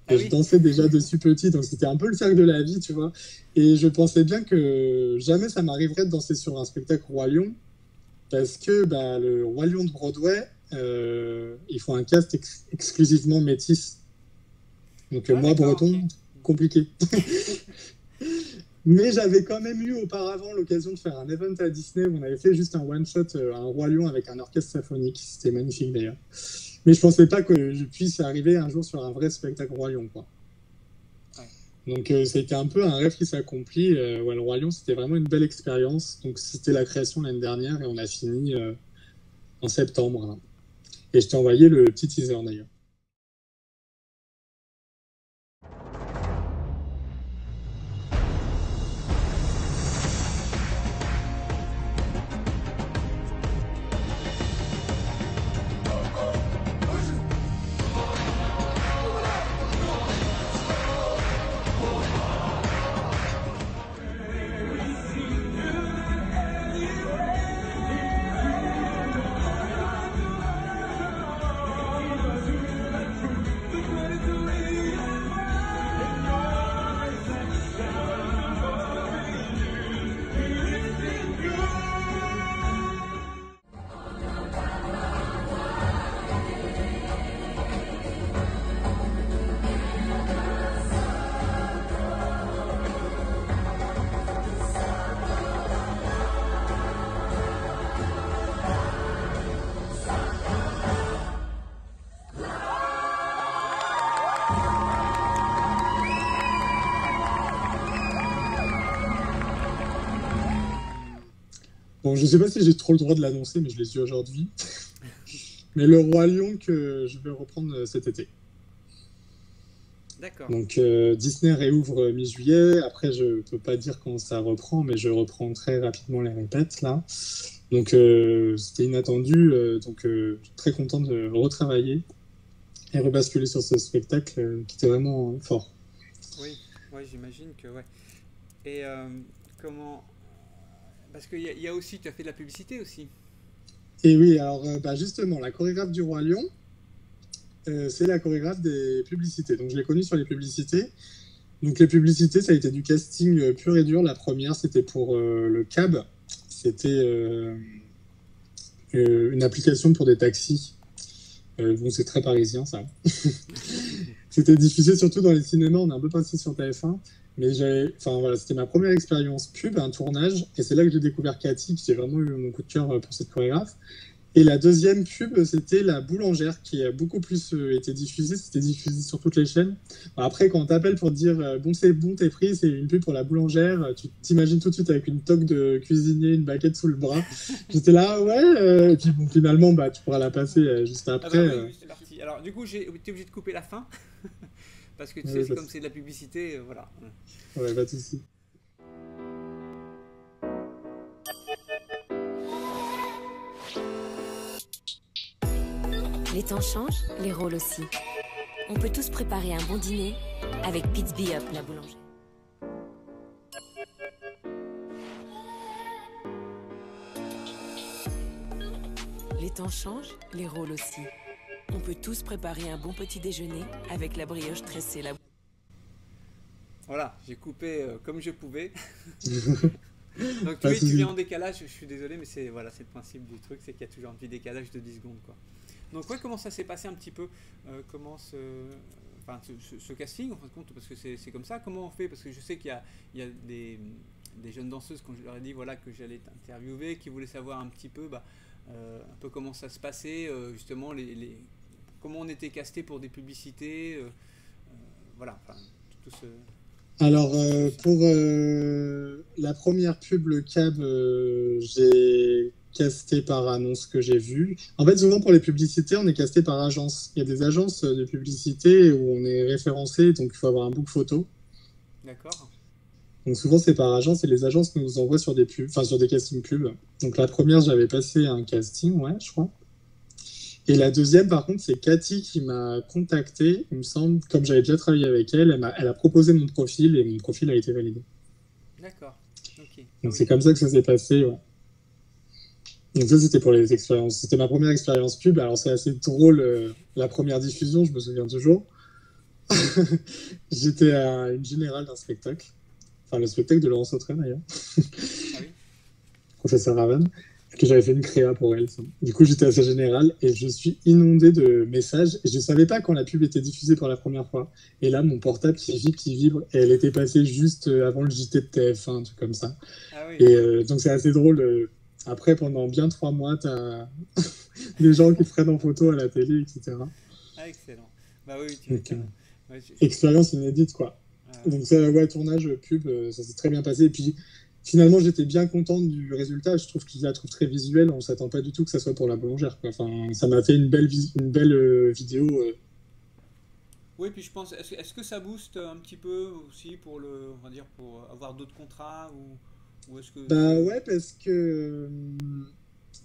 Ah Et oui. je dansais déjà dessus petit, donc c'était un peu le cercle de la vie, tu vois. Et je pensais bien que jamais ça m'arriverait de danser sur un spectacle Roi Lion, parce que le Roi Lion de Broadway, ils font un cast exclusivement métis. Donc moi, d'accord, breton, ok. compliqué. Mais j'avais quand même eu auparavant l'occasion de faire un event à Disney où on avait fait juste un one-shot, un Roi Lion avec un orchestre symphonique. C'était magnifique d'ailleurs. Mais je pensais pas que je puisse arriver un jour sur un vrai spectacle Roi Lion, quoi. Ouais. Donc c'était un peu un rêve qui s'accomplit. Ouais, le Roi Lion, c'était vraiment une belle expérience. Donc c'était la création l'année dernière et on a fini en septembre, hein. Et je t'ai envoyé le petit teaser d'ailleurs. Bon, je sais pas si j'ai trop le droit de l'annoncer, mais je l'ai su aujourd'hui. Mais le Roi Lion que je vais reprendre cet été. D'accord. Donc Disney réouvre mi-juillet. Après, je peux pas dire quand ça reprend, mais je reprends très rapidement les répètes là. Donc c'était inattendu. Donc très content de retravailler et rebasculer sur ce spectacle qui était vraiment fort. Oui, ouais, j'imagine que ouais. Et comment. Parce qu'il y a aussi, tu as fait de la publicité aussi. Et oui, alors justement, la chorégraphe du Roi Lion, c'est la chorégraphe des publicités. Donc je l'ai connue sur les publicités. Donc les publicités, ça a été du casting pur et dur. La première, c'était pour le CAB. c'était une application pour des taxis. Bon, c'est très parisien, ça. C'était diffusé surtout dans les cinémas, on est un peu passé sur TF1. Mais voilà, c'était ma première expérience pub, un tournage. Et c'est là que j'ai découvert Cathy, que j'ai vraiment eu mon coup de cœur pour cette chorégraphe. Et la deuxième pub, c'était La Boulangère, qui a beaucoup plus été diffusée. C'était diffusé sur toutes les chaînes. Bon, après, quand on t'appelle pour te dire bon, c'est bon, t'es pris, c'est une pub pour La Boulangère, tu t'imagines tout de suite avec une toque de cuisinier, une baguette sous le bras. J'étais là, ouais. Et puis bon, finalement, bah, tu pourras la passer juste après. Ah bah oui, c'est parti. Alors, du coup, j'ai été obligé de couper la fin. Parce que tu sais, comme c'est de la publicité, voilà. Ouais, pas de souci. Les temps changent, les rôles aussi. On peut tous préparer un bon dîner avec Pizby Up, la boulangerie. Les temps changent, les rôles aussi. On peut tous préparer un bon petit déjeuner avec la brioche tressée. Voilà, j'ai coupé comme je pouvais. Donc oui, tu viens en décalage, je suis désolé, mais c'est le principe du truc, c'est qu'il y a toujours un petit décalage de 10 secondes, quoi. Donc ouais, comment ça s'est passé un petit peu comment ce casting, en fin de compte, parce que c'est comme ça, comment on fait? Parce que je sais qu'il y a des jeunes danseuses, quand je leur ai dit voilà, que j'allais t'interviewer, qui voulaient savoir un petit peu, un peu comment ça se passait, justement, comment on était casté pour des publicités, voilà, enfin, tout ce... Alors, pour la première pub, le cab, j'ai casté par annonce que j'ai vue. En fait, souvent pour les publicités, on est casté par agence. Il y a des agences de publicité où on est référencé, donc il faut avoir un book photo. D'accord. Donc souvent c'est par agence et les agences nous envoient sur des pubs, enfin sur des castings pubs. Donc la première, j'avais passé un casting, ouais, je crois. Et la deuxième, par contre, c'est Cathy qui m'a contacté, il me semble, comme j'avais déjà travaillé avec elle, elle a proposé mon profil et mon profil a été validé. D'accord, ok. Donc c'est comme ça que ça s'est passé, ouais. Donc ça, c'était pour les expériences. C'était ma première expérience pub. Alors c'est assez drôle, la première diffusion, je me souviens toujours. J'étais à une générale d'un spectacle. Enfin, le spectacle de Laurence Autrey, d'ailleurs. Ah oui. Professeur Raven. Que j'avais fait une créa pour elle. Du coup, j'étais à sa générale et je suis inondé de messages. Et je ne savais pas quand la pub était diffusée pour la première fois. Et là, mon portable qui vibre. Et elle était passée juste avant le JT de TF1, un truc comme ça. Ah oui. Et donc, c'est assez drôle. Après, pendant bien 3 mois, tu as des gens qui te prennent en photo à la télé, etc. Ah, excellent. Bah oui, tu ouais, expérience inédite, quoi. Donc, ça, ouais, tournage, pub, ça s'est très bien passé. Et puis, finalement, j'étais bien contente du résultat. Je trouve qu'il la trouve très visuelle. On ne s'attend pas du tout que ça soit pour la boulangère, quoi. Enfin, ça m'a fait une belle vidéo. Oui, puis je pense, est-ce que ça booste un petit peu aussi pour on va dire, pour avoir d'autres contrats ou est-ce que... Bah ouais, parce que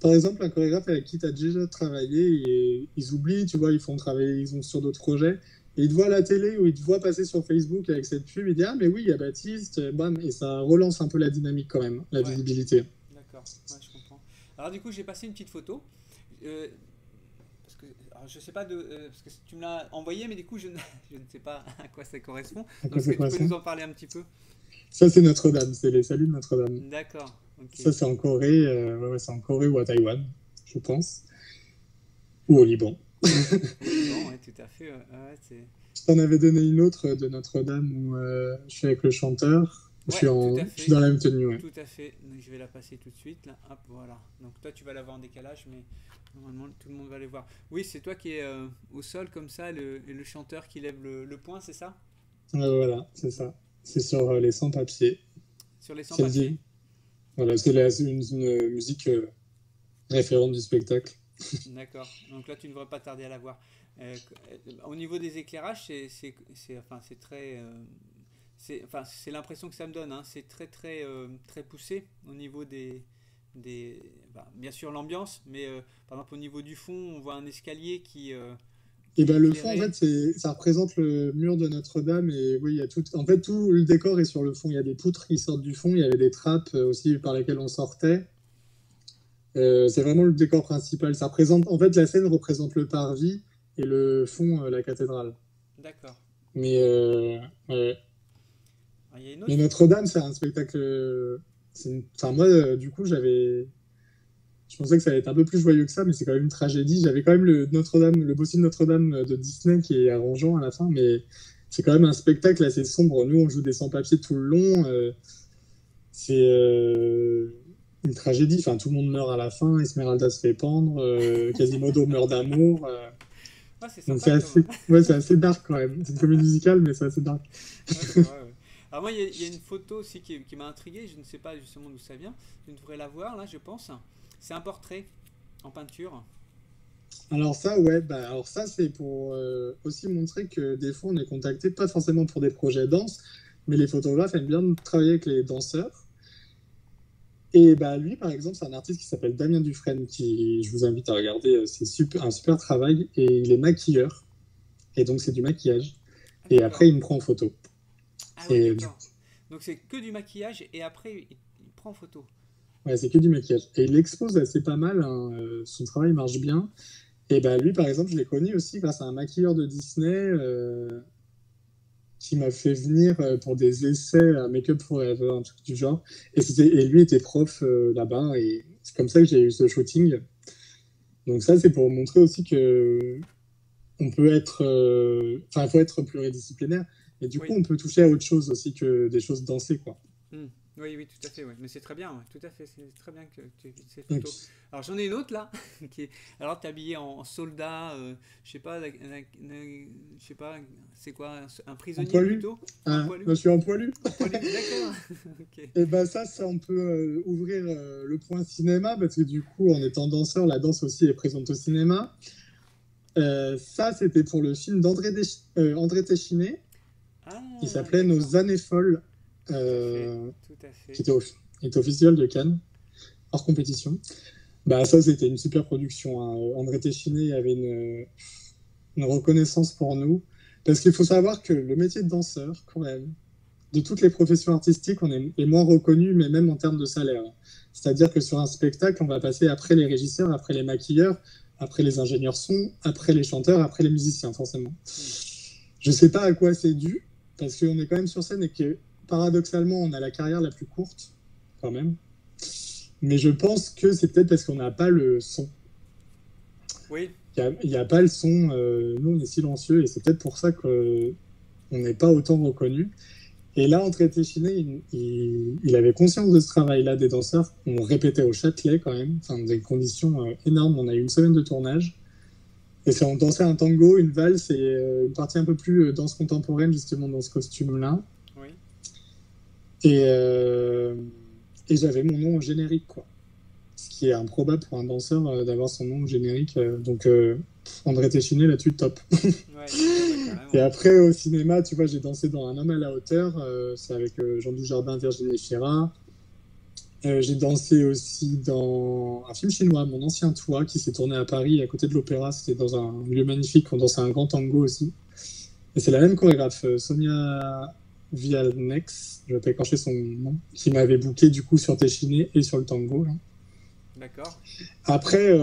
par exemple, un chorégraphe avec qui tu as déjà travaillé, et ils oublient, tu vois, ils font travailler, ils sont sur d'autres projets. Et ils te voient à la télé ou ils te voient passer sur Facebook avec cette pub, ils disent ah mais oui, il y a Baptiste, bam, et ça relance un peu la dynamique quand même, la visibilité. D'accord, ouais, je comprends. Alors du coup, j'ai passé une petite photo. Parce que alors, je sais pas parce que tu me l'as envoyé, mais du coup, je ne sais pas à quoi ça correspond. Donc, est-ce que tu peux nous en parler un petit peu? Ça, c'est Notre-Dame, c'est les saluts de Notre-Dame. D'accord. Okay. Ça, c'est en Corée, c'est en Corée ou à Taïwan, je pense. Ou au Liban. Au Liban, oui, tout à fait. Je t'en avais donné une autre de Notre-Dame où je suis avec le chanteur. Je suis dans la même tenue. Ouais. Tout à fait. Donc, je vais la passer tout de suite. Là. Hop, voilà. Donc toi, tu vas l'avoir en décalage, mais normalement, tout le monde va les voir. Oui, c'est toi qui es au sol comme ça, et le chanteur qui lève le poing, c'est ça? Voilà, c'est ça. C'est sur les sans-papiers. Sur les sans-papiers. Voilà, c'est une musique référente du spectacle. D'accord. Donc là, tu ne devrais pas tarder à la voir. Au niveau des éclairages, c'est très... c'est l'impression que ça me donne. Hein. C'est très, très, très poussé au niveau bien sûr, l'ambiance, mais par exemple, au niveau du fond, on voit un escalier qui... Et ben le fond, en fait, ça représente le mur de Notre-Dame. Et oui, il y a tout. En fait, tout le décor est sur le fond. Il y a des poutres qui sortent du fond. Il y avait des trappes aussi par lesquelles on sortait. C'est vraiment le décor principal. Ça représente. En fait, la scène représente le parvis et le fond, la cathédrale. D'accord. Mais Notre-Dame, c'est un spectacle Enfin, moi, du coup, je pensais que ça allait être un peu plus joyeux que ça, mais c'est quand même une tragédie. J'avais quand même le Notre-Dame, le bossu de Notre-Dame de Disney qui est arrangeant à la fin, mais c'est quand même un spectacle assez sombre. Nous, on joue des sans-papiers tout le long. C'est une tragédie. Enfin, tout le monde meurt à la fin. Esmeralda se fait pendre. Quasimodo meurt d'amour. Ah, c'est Donc sympa, c'est assez dark quand même. C'est une comédie musicale, mais c'est assez dark. Ouais, c'est vrai, ouais. Alors moi, il y a une photo aussi qui m'a intrigué, je ne sais pas justement d'où ça vient, je devrais la voir là, je pense. C'est un portrait en peinture. Alors ça, ouais, alors ça, c'est pour aussi montrer que des fois, on est contacté, pas forcément pour des projets danse, mais les photographes aiment bien travailler avec les danseurs. Et lui, par exemple, c'est un artiste qui s'appelle Damien Dufresne, qui je vous invite à regarder, c'est un super travail, et il est maquilleur, et donc c'est du maquillage. Ah, Et d'accord. après, il me prend en photo. Ah ouais, Et d'accord. Donc c'est que du maquillage et après il prend en photo. ouais, c'est que du maquillage. Et il expose assez pas mal, hein, son travail marche bien. Et lui, par exemple, je l'ai connu aussi grâce à un maquilleur de Disney qui m'a fait venir pour des essais à Make Up Forever, un truc du genre. Et lui était prof là-bas, et c'est comme ça que j'ai eu ce shooting. Donc ça, c'est pour montrer aussi que on peut être... Enfin, il faut être pluridisciplinaire. Et du coup, Oui. on peut toucher à autre chose aussi que des choses dansées, quoi. Oui, oui, tout à fait, ouais. Mais c'est très bien, ouais, tout à fait, c'est très bien que tu aies vu ces Donc, photos. Alors j'en ai une autre là, alors tu es habillé en soldat, je sais pas, je sais pas, c'est quoi, un en prisonnier poilu. plutôt? Un Ah, poilu? moi, je suis en poilu. Un poilu, d'accord. Ok. Et ça, on peut ouvrir le point cinéma, parce que du coup, en étant danseur, la danse aussi est présente au cinéma. Ça, c'était pour le film André Téchiné, Ah, qui s'appelait d'accord. Nos années folles, Tout à fait, tout à qui fait. était au Festival de Cannes, hors compétition. Ça, c'était une super production, hein. André Téchiné avait une reconnaissance pour nous, parce qu'il faut savoir que le métier de danseur, quand même, de toutes les professions artistiques, on est moins reconnu, mais même en termes de salaire. C'est-à-dire que sur un spectacle, on va passer après les régisseurs, après les maquilleurs, après les ingénieurs son, après les chanteurs, après les musiciens, forcément. Je ne sais pas à quoi c'est dû, parce qu'on est quand même sur scène et que, paradoxalement, on a la carrière la plus courte, quand même. Mais je pense que c'est peut-être parce qu'on n'a pas le son. Oui, Il n'y a pas le son. Nous, on est silencieux, et c'est peut-être pour ça qu'on n'est pas autant reconnu. Et là, André Téchiné, il avait conscience de ce travail-là des danseurs. On répétait au Châtelet quand même, enfin, dans des conditions énormes. On a eu une semaine de tournage. Et on dansait un tango, une valse et une partie un peu plus danse contemporaine, justement, dans ce costume-là. oui. Et j'avais mon nom au générique, quoi. Ce qui est improbable pour un danseur d'avoir son nom au générique. Donc, André Téchiné, là-dessus, top. Ouais, carrément. Et après, au cinéma, tu vois, j'ai dansé dans Un homme à la hauteur. C'est avec Jean Dujardin, Virginie Fira. J'ai dansé aussi dans un film chinois, Mon ancien toit, qui s'est tourné à Paris, à côté de l'Opéra. C'était dans un lieu magnifique. On dansait un grand tango aussi. Et c'est la même chorégraphe, Sonia Vialnex, je vais pas écorcher son nom, qui m'avait booké du coup sur Téchiné et sur le tango, là. D'accord. Après,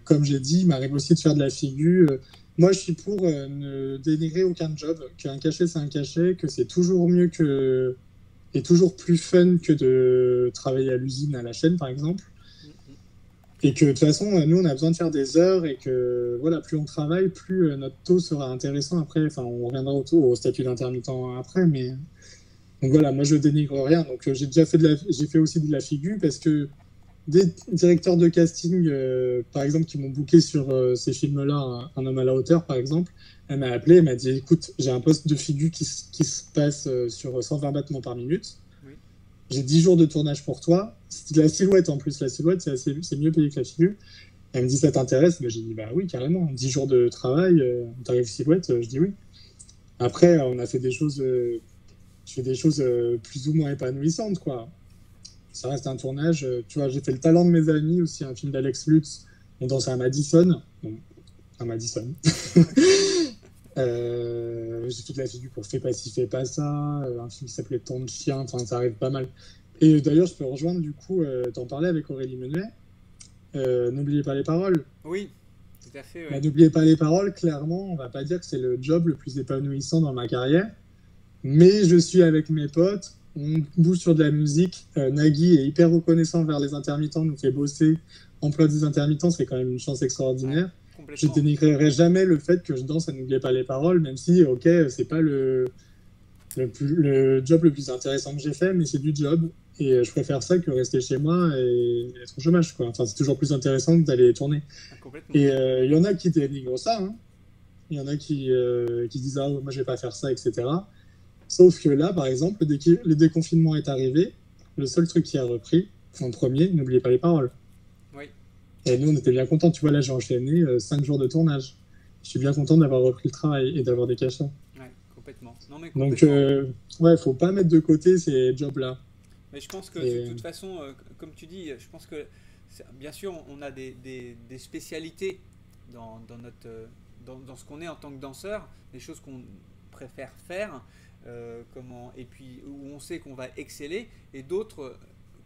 comme j'ai dit, il m'arrive aussi de faire de la figure. Moi, je suis pour ne dénigrer aucun job, qu'un cachet, c'est un cachet, que c'est toujours mieux et toujours plus fun que de travailler à l'usine, à la chaîne, par exemple. Et que de toute façon, nous, on a besoin de faire des heures et que voilà, plus on travaille, plus notre taux sera intéressant après. Enfin, on reviendra au statut d'intermittent après, mais donc voilà, moi je dénigre rien. Donc j'ai déjà fait j'ai fait aussi de la figure parce que des directeurs de casting, par exemple, qui m'ont booké sur ces films-là, Un homme à la hauteur, par exemple, elle m'a appelé, elle m'a dit, écoute, j'ai un poste de figure qui se passe sur 120 battements par minute. Oui. J'ai 10 jours de tournage pour toi. C'est de la silhouette en plus. La silhouette, c'est mieux payé que la figure. Elle me dit, ça t'intéresse? J'ai dit, bah oui, carrément. 10 jours de travail, tarif silhouette, je dis oui. Après, on a fait des choses, je fais des choses plus ou moins épanouissantes, quoi. Ça reste un tournage. Tu vois, j'ai fait Le talent de mes amis, aussi un film d'Alex Lutz. On dansait à Madison. Bon, à Madison. J'ai fait de la figure pour Fais pas ci, fais pas ça. Un film qui s'appelait Ton de chien. Enfin, ça arrive pas mal. Et d'ailleurs, je peux rejoindre, du coup, t'en parlais avec Aurélie Menuet. N'oubliez pas les paroles. Oui, tout à fait. Ouais. Bah, n'oubliez pas les paroles, clairement, on va pas dire que c'est le job le plus épanouissant dans ma carrière. Mais je suis avec mes potes, on bouge sur de la musique. Nagui est hyper reconnaissant vers les intermittents, nous fait bosser. Emploi des intermittents, c'est quand même une chance extraordinaire. Je dénigrerai jamais le fait que je danse à N'oubliez pas les paroles, même si, ok, c'est pas le job le plus intéressant que j'ai fait, mais c'est du job. Et je préfère ça que rester chez moi et être au chômage, quoi. Enfin, c'est toujours plus intéressant d'aller tourner. Et il y en a qui dénigrent ça, hein. Il y en a qui disent ah, moi je vais pas faire ça, etc. Sauf que là, par exemple, dès que le déconfinement est arrivé, le seul truc qui a repris en premier, N'oubliez pas les paroles. Oui. Et nous, on était bien contents. Tu vois, là, j'ai enchaîné 5 jours de tournage. Je suis bien content d'avoir repris le travail et d'avoir des cachets. Ouais, complètement. Non, mais Donc, complètement. ouais, faut pas mettre de côté ces jobs-là. Mais je pense que de toute façon, comme tu dis, je pense que bien sûr, on a des spécialités dans dans ce qu'on est en tant que danseur, des choses qu'on préfère faire, et puis où on sait qu'on va exceller, et d'autres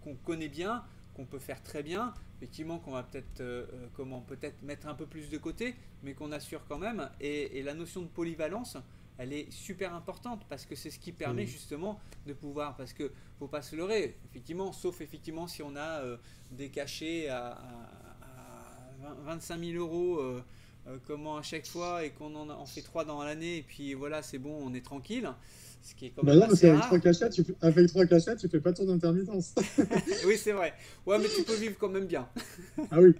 qu'on connaît bien, qu'on peut faire très bien, effectivement qu'on va peut-être mettre un peu plus de côté, mais qu'on assure quand même. Et la notion de polyvalence, elle est super importante parce que c'est ce qui permet justement de pouvoir, parce que faut pas se leurrer, effectivement, sauf effectivement si on a des cachets à 25 000 euros comment à chaque fois et qu'on en fait 3 dans l'année et puis voilà, c'est bon, on est tranquille. Ce qui est quand même non, assez rare. Avec 3 cachets, tu fais pas ton intermittence. Oui, c'est vrai. Ouais, mais tu peux vivre quand même bien. Ah oui,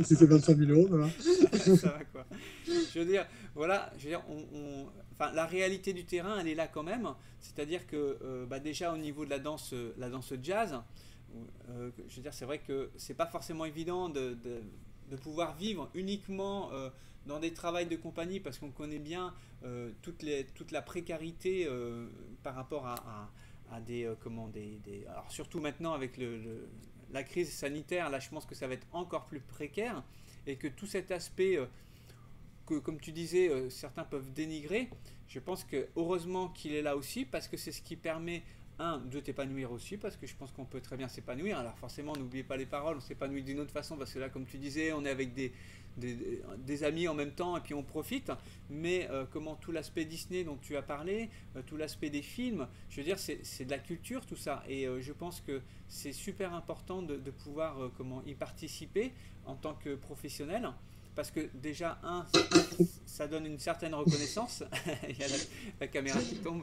si c'est 25 000 euros, ça va. Ça va quoi. Je veux dire, voilà, enfin, la réalité du terrain, elle est là quand même. C'est-à-dire que déjà au niveau de la danse jazz, je veux dire, c'est vrai que c'est pas forcément évident de pouvoir vivre uniquement dans des travails de compagnie parce qu'on connaît bien toute la précarité par rapport à des alors surtout maintenant avec la crise sanitaire, là je pense que ça va être encore plus précaire et que tout cet aspect que comme tu disais certains peuvent dénigrer, je pense que heureusement qu'il est là aussi parce que c'est ce qui permet de t'épanouir aussi, parce que je pense qu'on peut très bien s'épanouir. Alors forcément, n'oubliez pas les paroles, on s'épanouit d'une autre façon, parce que là, comme tu disais, on est avec des amis en même temps, et puis on profite. Mais comment tout l'aspect Disney dont tu as parlé, tout l'aspect des films, je veux dire, c'est de la culture, tout ça. Et je pense que c'est super important de pouvoir y participer en tant que professionnel. Parce que déjà, ça donne une certaine reconnaissance. Il y a la caméra qui tombe.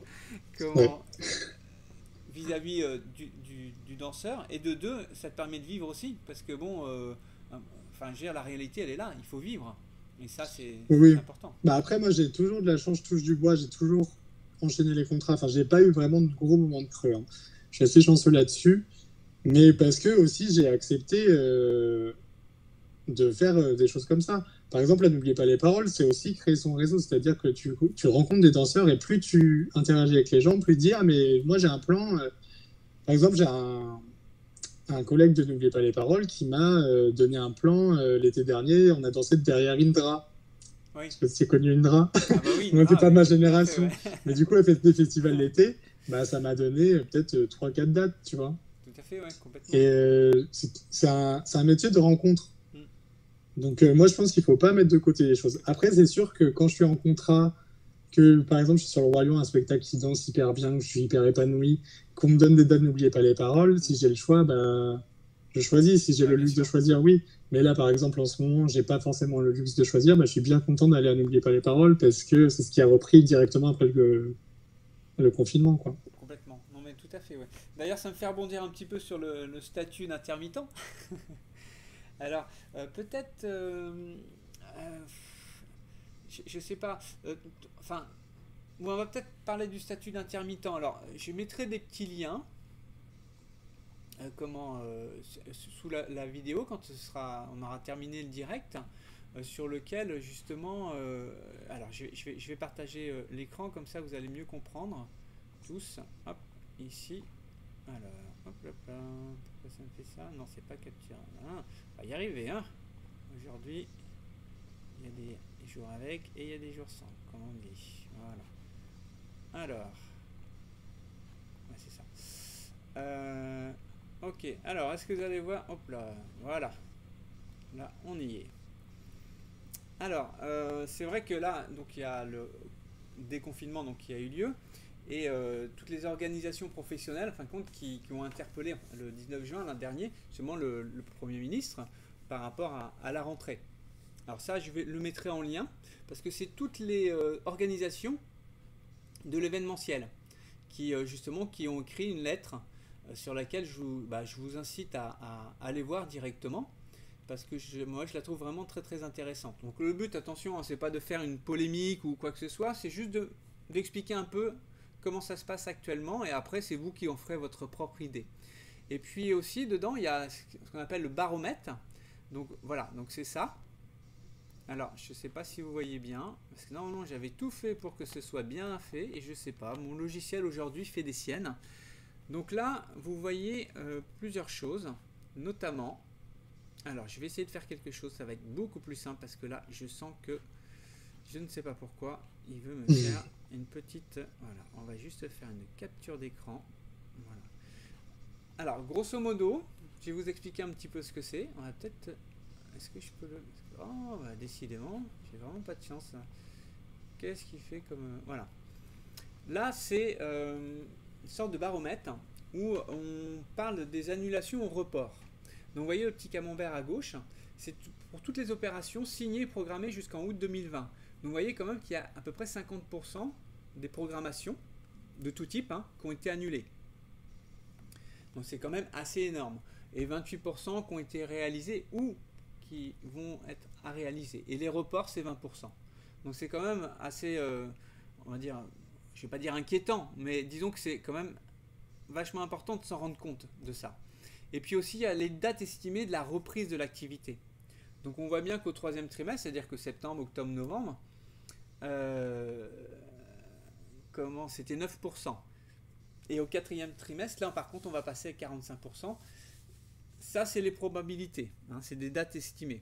Vis-à-vis du danseur, et de deux, ça te permet de vivre aussi, parce que bon, enfin, la réalité, elle est là, il faut vivre, et ça, c'est important. Après, moi, j'ai toujours de la chance, je touche du bois, j'ai toujours enchaîné les contrats, enfin, j'ai pas eu vraiment de gros moments de creux, hein. Je suis assez chanceux là-dessus, mais parce que aussi, j'ai accepté de faire des choses comme ça. Par exemple, là, n'oubliez pas les paroles, c'est aussi créer son réseau, c'est-à-dire que tu rencontres des danseurs et plus tu interagis avec les gens, plus tu dis ah mais moi j'ai un plan. Par exemple, j'ai un collègue de N'oubliez pas les paroles qui m'a donné un plan l'été dernier. On a dansé derrière Indra. Oui. Je sais pas si tu connu Indra. Ah bah oui. Moi, c'est pas ma génération. Ouais. Mais du coup, elle fait des festivals l'été. Ça m'a donné peut-être 3-4 dates, tu vois. Tout à fait, ouais, complètement. Et c'est un métier de rencontre. Donc moi je pense qu'il ne faut pas mettre de côté les choses. Après c'est sûr que quand je suis en contrat, que par exemple je suis sur le Roi Lion, un spectacle qui danse hyper bien, que je suis hyper épanoui, qu'on me donne des dates, n'oubliez pas les paroles, si j'ai le choix, je choisis. Si j'ai le luxe de choisir, oui. Mais là par exemple en ce moment, j'ai pas forcément le luxe de choisir, je suis bien content d'aller à N'oubliez pas les paroles parce que c'est ce qui a repris directement après le confinement, quoi. Complètement. Non mais tout à fait, ouais. D'ailleurs ça me fait rebondir un petit peu sur le statut d'intermittent. Alors, peut-être, je sais pas, enfin, on va peut-être parler du statut d'intermittent. Alors, je mettrai des petits liens, sous la vidéo, quand on aura terminé le direct, sur lequel, justement, alors, je vais partager l'écran, comme ça, vous allez mieux comprendre, tous. Hop, ici, alors, hop, hop, là. Pourquoi ça me fait ça? Non, c'est pas capture. Hein. On va y arriver, hein. Aujourd'hui, il y a des jours avec et il y a des jours sans, comme on dit. Voilà. Alors, ouais, c'est ça. Ok. Alors, est-ce que vous allez voir? Hop là. Voilà. Là, on y est. Alors, c'est vrai que là, donc il y a le déconfinement donc qui a eu lieu. et toutes les organisations professionnelles, en fin de compte, qui ont interpellé le 19 juin l'an dernier, justement le Premier ministre, par rapport à la rentrée. Alors ça, je le mettrai en lien, parce que c'est toutes les organisations de l'événementiel justement, qui ont écrit une lettre sur laquelle je vous incite à aller voir directement, parce que moi je la trouve vraiment très très intéressante. Donc le but, attention, hein, c'est pas de faire une polémique ou quoi que ce soit, c'est juste d'expliquer un peu comment ça se passe actuellement, et après c'est vous qui en ferez votre propre idée. Et puis aussi dedans il y a ce qu'on appelle le baromètre. Donc voilà, donc c'est ça. Alors je sais pas si vous voyez bien, parce que normalement j'avais tout fait pour que ce soit bien fait, et je sais pas, mon logiciel aujourd'hui fait des siennes. Donc là vous voyez plusieurs choses, notamment, alors je vais essayer de faire quelque chose, ça va être beaucoup plus simple, parce que là je sens que je ne sais pas pourquoi il veut me faire une petite, voilà, on va juste faire une capture d'écran. Voilà. Alors grosso modo, je vais vous expliquer un petit peu ce que c'est. On va peut-être, est-ce que je peux le, oh bah, décidément j'ai vraiment pas de chance. Qu'est-ce qu'il fait comme, voilà, là c'est une sorte de baromètre où on parle des annulations au report. Donc vous voyez le petit camembert à gauche, c'est pour toutes les opérations signées et programmées jusqu'en août 2020. Donc vous voyez quand même qu'il y a à peu près 50% des programmations de tout type, hein, qui ont été annulées. Donc c'est quand même assez énorme. Et 28% qui ont été réalisés ou qui vont être à réaliser. Et les reports, c'est 20%. Donc c'est quand même assez, on va dire, je ne vais pas dire inquiétant, mais disons que c'est quand même vachement important de s'en rendre compte de ça. Et puis aussi, il y a les dates estimées de la reprise de l'activité. Donc on voit bien qu'au troisième trimestre, c'est-à-dire que septembre, octobre, novembre, c'était 9%. Et au quatrième trimestre, là par contre, on va passer à 45%. Ça, c'est les probabilités, hein, c'est des dates estimées.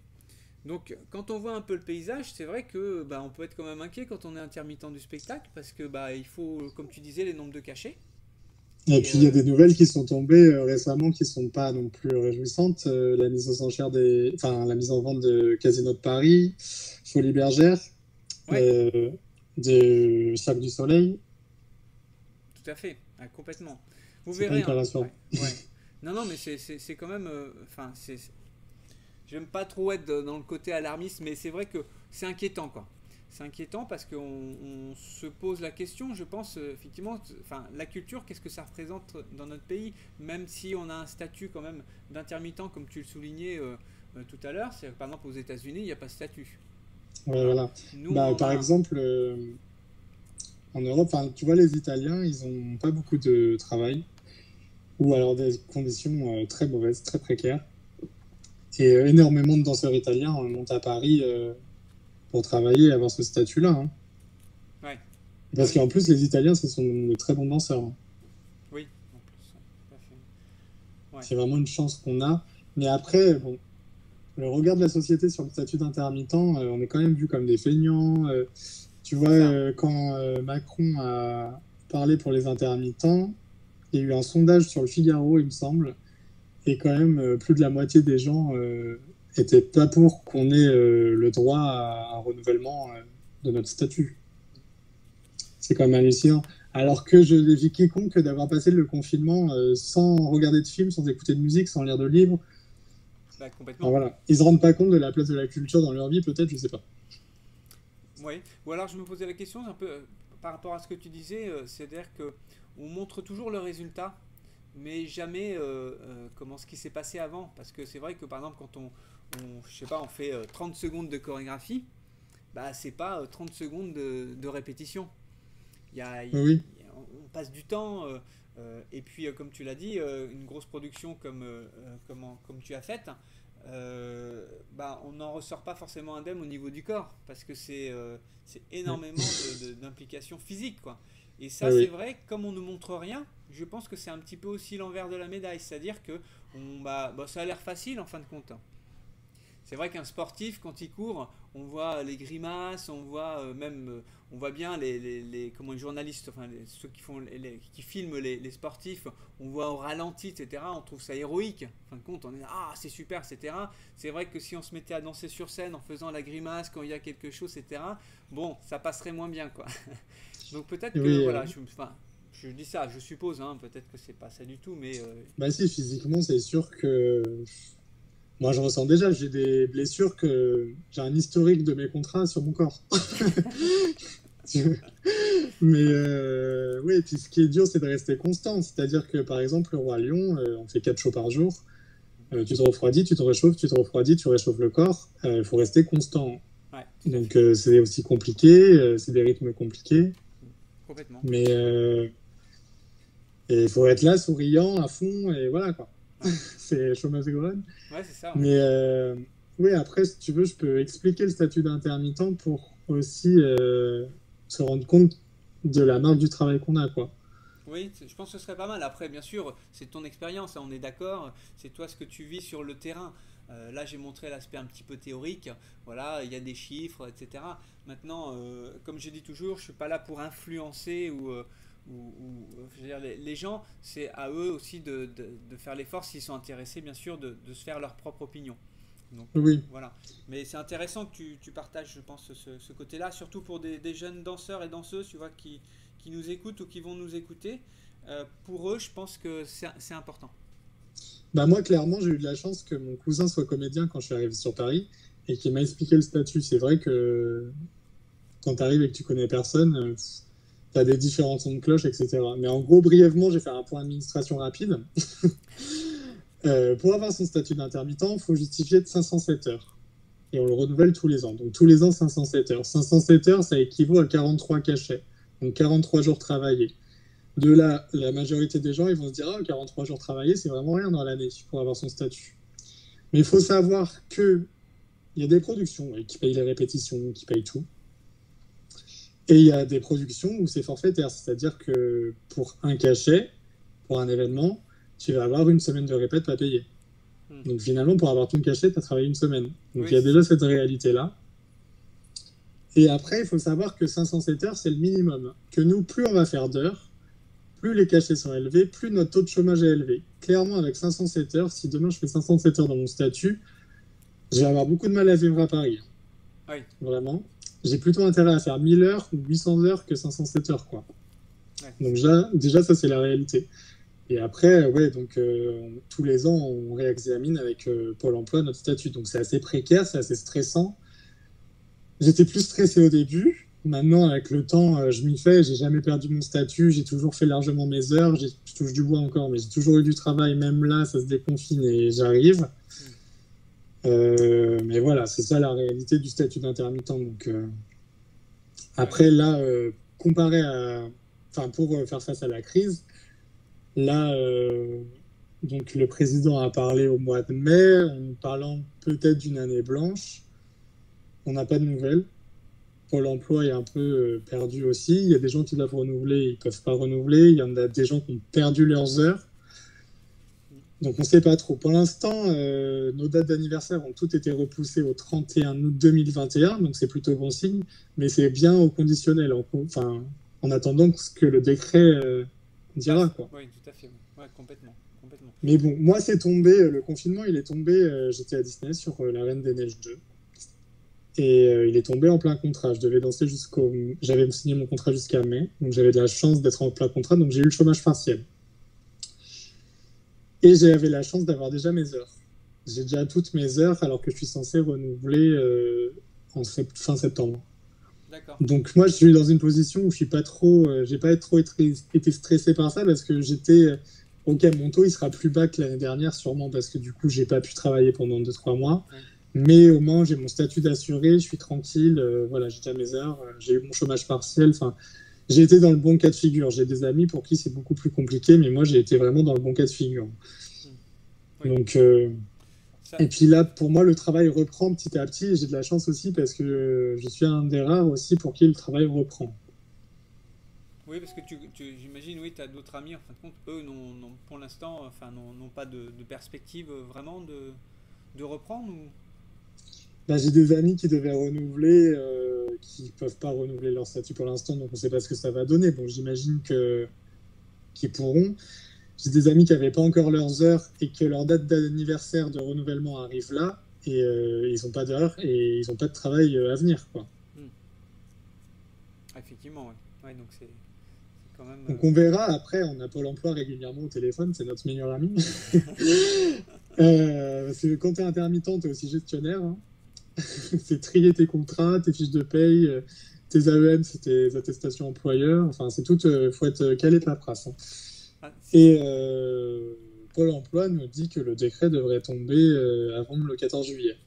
Donc quand on voit un peu le paysage, c'est vrai que on peut être quand même inquiet quand on est intermittent du spectacle, parce que il faut, comme tu disais, les nombres de cachets. Et puis il y a des nouvelles qui sont tombées récemment qui sont pas non plus réjouissantes. La mise aux enchères la mise en vente de Casino de Paris, Folie Bergère, Ouais. de Cirque du Soleil. Tout à fait, complètement. Vous C'est verrez. pas hyper rassurant. Ouais. Non, mais c'est quand même. J'aime pas trop être dans le côté alarmiste, mais c'est vrai que c'est inquiétant, quoi. C'est inquiétant parce qu'on se pose la question, je pense, effectivement, la culture, qu'est-ce que ça représente dans notre pays, même si on a un statut quand même d'intermittent, comme tu le soulignais tout à l'heure. C'est par exemple aux États-Unis, il n'y a pas de statut. Ouais, voilà. Nous, Par exemple, en Europe, tu vois, les Italiens, ils n'ont pas beaucoup de travail, ou alors des conditions très mauvaises, très précaires. Et énormément de danseurs italiens montent à Paris pour travailler et avoir ce statut-là. Hein. Ouais. Parce qu'en plus, les Italiens, ce sont de très bons danseurs. Hein. Oui, en plus, tout à fait. Ouais. C'est vraiment une chance qu'on a. Mais après, bon, le regard de la société sur le statut d'intermittent, on est quand même vu comme des feignants. Tu vois, quand Macron a parlé pour les intermittents, il y a eu un sondage sur le Figaro, il me semble, et quand même, plus de la moitié des gens n'étaient pas pour qu'on ait le droit à un renouvellement de notre statut. C'est quand même hallucinant. Alors que je défie quiconque d'avoir passé le confinement sans regarder de films, sans écouter de musique, sans lire de livres. Complètement. Alors voilà. Ils se rendent pas compte de la place de la culture dans leur vie, peut-être, je sais pas. Oui. Ou alors je me posais la question un peu par rapport à ce que tu disais, c'est-à-dire qu'on montre toujours le résultat, mais jamais comment ce qui s'est passé avant. Parce que c'est vrai que par exemple quand je sais pas, on fait 30 secondes de chorégraphie, c'est pas 30 secondes de répétition. Oui. On passe du temps, et puis comme tu l'as dit, une grosse production comme tu as faite, on n'en ressort pas forcément indemne au niveau du corps, parce que c'est énormément d'implications physiques, quoi. Et ça, c'est vrai, comme on ne montre rien, je pense que c'est un petit peu aussi l'envers de la médaille, c'est-à-dire que ça a l'air facile en fin de compte. C'est vrai qu'un sportif, quand il court, on voit les grimaces, on voit on voit bien les journalistes, ceux qui filment les sportifs, on voit au ralenti, etc. On trouve ça héroïque. En fin de compte, on est c'est super, etc. C'est vrai que si on se mettait à danser sur scène en faisant la grimace quand il y a quelque chose, etc. Bon, ça passerait moins bien, quoi. Donc peut-être que Je dis ça, je suppose, hein, peut-être que c'est pas ça du tout, mais Bah si, physiquement, c'est sûr que moi, je ressens déjà, j'ai des blessures que j'ai un historique de mes contrats sur mon corps. Mais oui, et puis ce qui est dur, c'est de rester constant. C'est-à-dire que par exemple, le Roi Lion, on fait 4 shows par jour. Tu te refroidis, tu te réchauffes, tu te refroidis, tu réchauffes le corps. Il faut rester constant. ouais, Donc c'est aussi compliqué, c'est des rythmes compliqués. complètement. Mais et il faut être là, souriant, à fond, et voilà quoi. C'est show must go on. Ouais, c'est ça. Ouais. Mais oui, après, si tu veux, je peux expliquer le statut d'intermittent pour aussi se rendre compte de la marge du travail qu'on a, quoi. Oui, je pense que ce serait pas mal. Après, bien sûr, c'est ton expérience, hein, on est d'accord. C'est toi ce que tu vis sur le terrain. Là, j'ai montré l'aspect un petit peu théorique. Voilà, il y a des chiffres, etc. Maintenant, comme je dis toujours, je suis pas là pour influencer je veux dire, les gens. C'est à eux aussi de faire l'effort s'ils sont intéressés, bien sûr, de se faire leur propre opinion. Donc, Oui. voilà. Mais c'est intéressant que tu partages, je pense, ce côté-là, surtout pour des jeunes danseurs et danseuses, tu vois, qui nous écoutent ou qui vont nous écouter. Pour eux, je pense que c'est important. Bah moi, clairement, j'ai eu de la chance que mon cousin soit comédien quand je suis arrivé sur Paris et qu'il m'a expliqué le statut. C'est vrai que quand tu arrives et que tu connais personne, tu as des différents sons de cloche, etc. Mais en gros, brièvement, j'ai fait un point d'administration rapide. Pour avoir son statut d'intermittent, il faut justifier de 507 heures. Et on le renouvelle tous les ans. Donc tous les ans, 507 heures. 507 heures, ça équivaut à 43 cachets. Donc 43 jours travaillés. De là, la majorité des gens, ils vont se dire « Ah, 43 jours travaillés, c'est vraiment rien dans l'année pour avoir son statut. » Mais il faut savoir qu'il y a des productions qui payent les répétitions, qui payent tout. Et il y a des productions où c'est forfaitaire. C'est-à-dire que pour un cachet, pour un événement, tu vas avoir une semaine de répète pas payée. Donc finalement, pour avoir ton cachet, tu as travaillé une semaine. Donc Oui. il y a déjà cette réalité-là. Et après, il faut savoir que 507 heures, c'est le minimum. Que nous, plus on va faire d'heures, plus les cachets sont élevés, plus notre taux de chômage est élevé. Clairement, avec 507 heures, si demain je fais 507 heures dans mon statut, je vais avoir beaucoup de mal à vivre à Paris. Oui. Vraiment. J'ai plutôt intérêt à faire 1000 heures ou 800 heures que 507 heures, quoi. Ouais. Donc déjà, ça, c'est la réalité. Et après, ouais, donc tous les ans, on réexamine avec Pôle emploi notre statut. Donc c'est assez précaire, c'est assez stressant. J'étais plus stressé au début. Maintenant, avec le temps, je m'y fais. J'ai jamais perdu mon statut. J'ai toujours fait largement mes heures. Je touche du bois encore, mais j'ai toujours eu du travail. Même là, ça se déconfine et j'arrive. Mais voilà, c'est ça la réalité du statut d'intermittent. Donc après, là, comparé à... Enfin, pour faire face à la crise, là, donc le président a parlé au mois de mai en parlant peut-être d'une année blanche. On n'a pas de nouvelles. Pôle emploi est un peu perdu aussi. Il y a des gens qui doivent renouveler, ils ne peuvent pas renouveler. Il y en a des gens qui ont perdu leurs heures. Donc on ne sait pas trop. Pour l'instant, nos dates d'anniversaire ont toutes été repoussées au 31 août 2021, donc c'est plutôt bon signe. Mais c'est bien au conditionnel, en attendant ce que le décret dira, quoi. Oui, tout à fait. Ouais, complètement. Mais bon, moi c'est tombé, le confinement il est tombé, j'étais à Disney sur La Reine des Neiges 2. Et il est tombé en plein contrat. Je devais danser j'avais signé mon contrat jusqu'à mai, donc j'avais de la chance d'être en plein contrat, donc j'ai eu le chômage partiel. Et j'avais la chance d'avoir déjà mes heures. J'ai déjà toutes mes heures alors que je suis censé renouveler fin septembre. D'accord. Donc moi je suis dans une position où je suis pas trop, j'ai pas trop été stressé par ça parce que j'étais, ok, mon taux il sera plus bas que l'année dernière sûrement parce que du coup j'ai pas pu travailler pendant 2-3 mois. Ouais. Mais au moins j'ai mon statut d'assuré, je suis tranquille, voilà, j'ai déjà mes heures, j'ai eu mon chômage partiel, enfin j'ai été dans le bon cas de figure. J'ai des amis pour qui c'est beaucoup plus compliqué, mais moi j'ai été vraiment dans le bon cas de figure. Oui. Donc et puis là, pour moi, le travail reprend petit à petit. Et j'ai de la chance aussi parce que je suis un des rares aussi pour qui le travail reprend. Oui, parce que j'imagine, oui, tu as d'autres amis, en fin de compte, eux, pour l'instant, n'ont pas de perspective vraiment de reprendre ou... Là, j'ai des amis qui devaient renouveler, qui ne peuvent pas renouveler leur statut pour l'instant, donc on ne sait pas ce que ça va donner. Bon, j'imagine qu'ils pourront. J'ai des amis qui n'avaient pas encore leurs heures et que leur date d'anniversaire de renouvellement arrive là et ils n'ont pas d'heures et ils n'ont pas de travail à venir, quoi. Effectivement, oui. Ouais, donc c'est quand même. Donc on verra, après, on a Pôle emploi régulièrement au téléphone, c'est notre meilleur ami. Parce que quand tu es intermittent, tu es aussi gestionnaire. Hein. C'est trier tes contrats, tes fiches de paye, tes AEM, c'est tes attestations employeurs. Enfin, c'est tout, faut être calé paperasse. Hein. Ah, Et Pôle emploi nous dit que le décret devrait tomber avant le 14 juillet.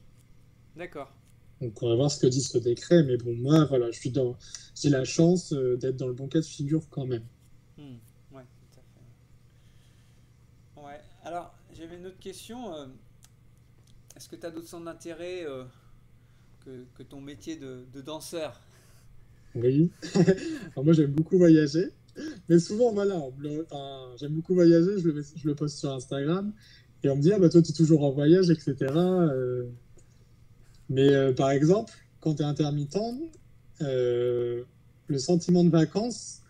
D'accord. Donc on va voir ce que dit ce décret, mais bon, moi, voilà, j'ai la chance d'être dans le bon cas de figure quand même. Ouais, tout à fait. Ouais. Alors, j'avais une autre question. Est-ce que tu as d'autres centres d'intérêt que ton métier de danseur? Oui. Alors moi, j'aime beaucoup voyager, mais souvent, voilà, j'aime beaucoup voyager, je le poste sur Instagram, et on me dit, ah bah toi, tu es toujours en voyage, etc. Mais par exemple, quand tu es intermittent, le sentiment de vacances,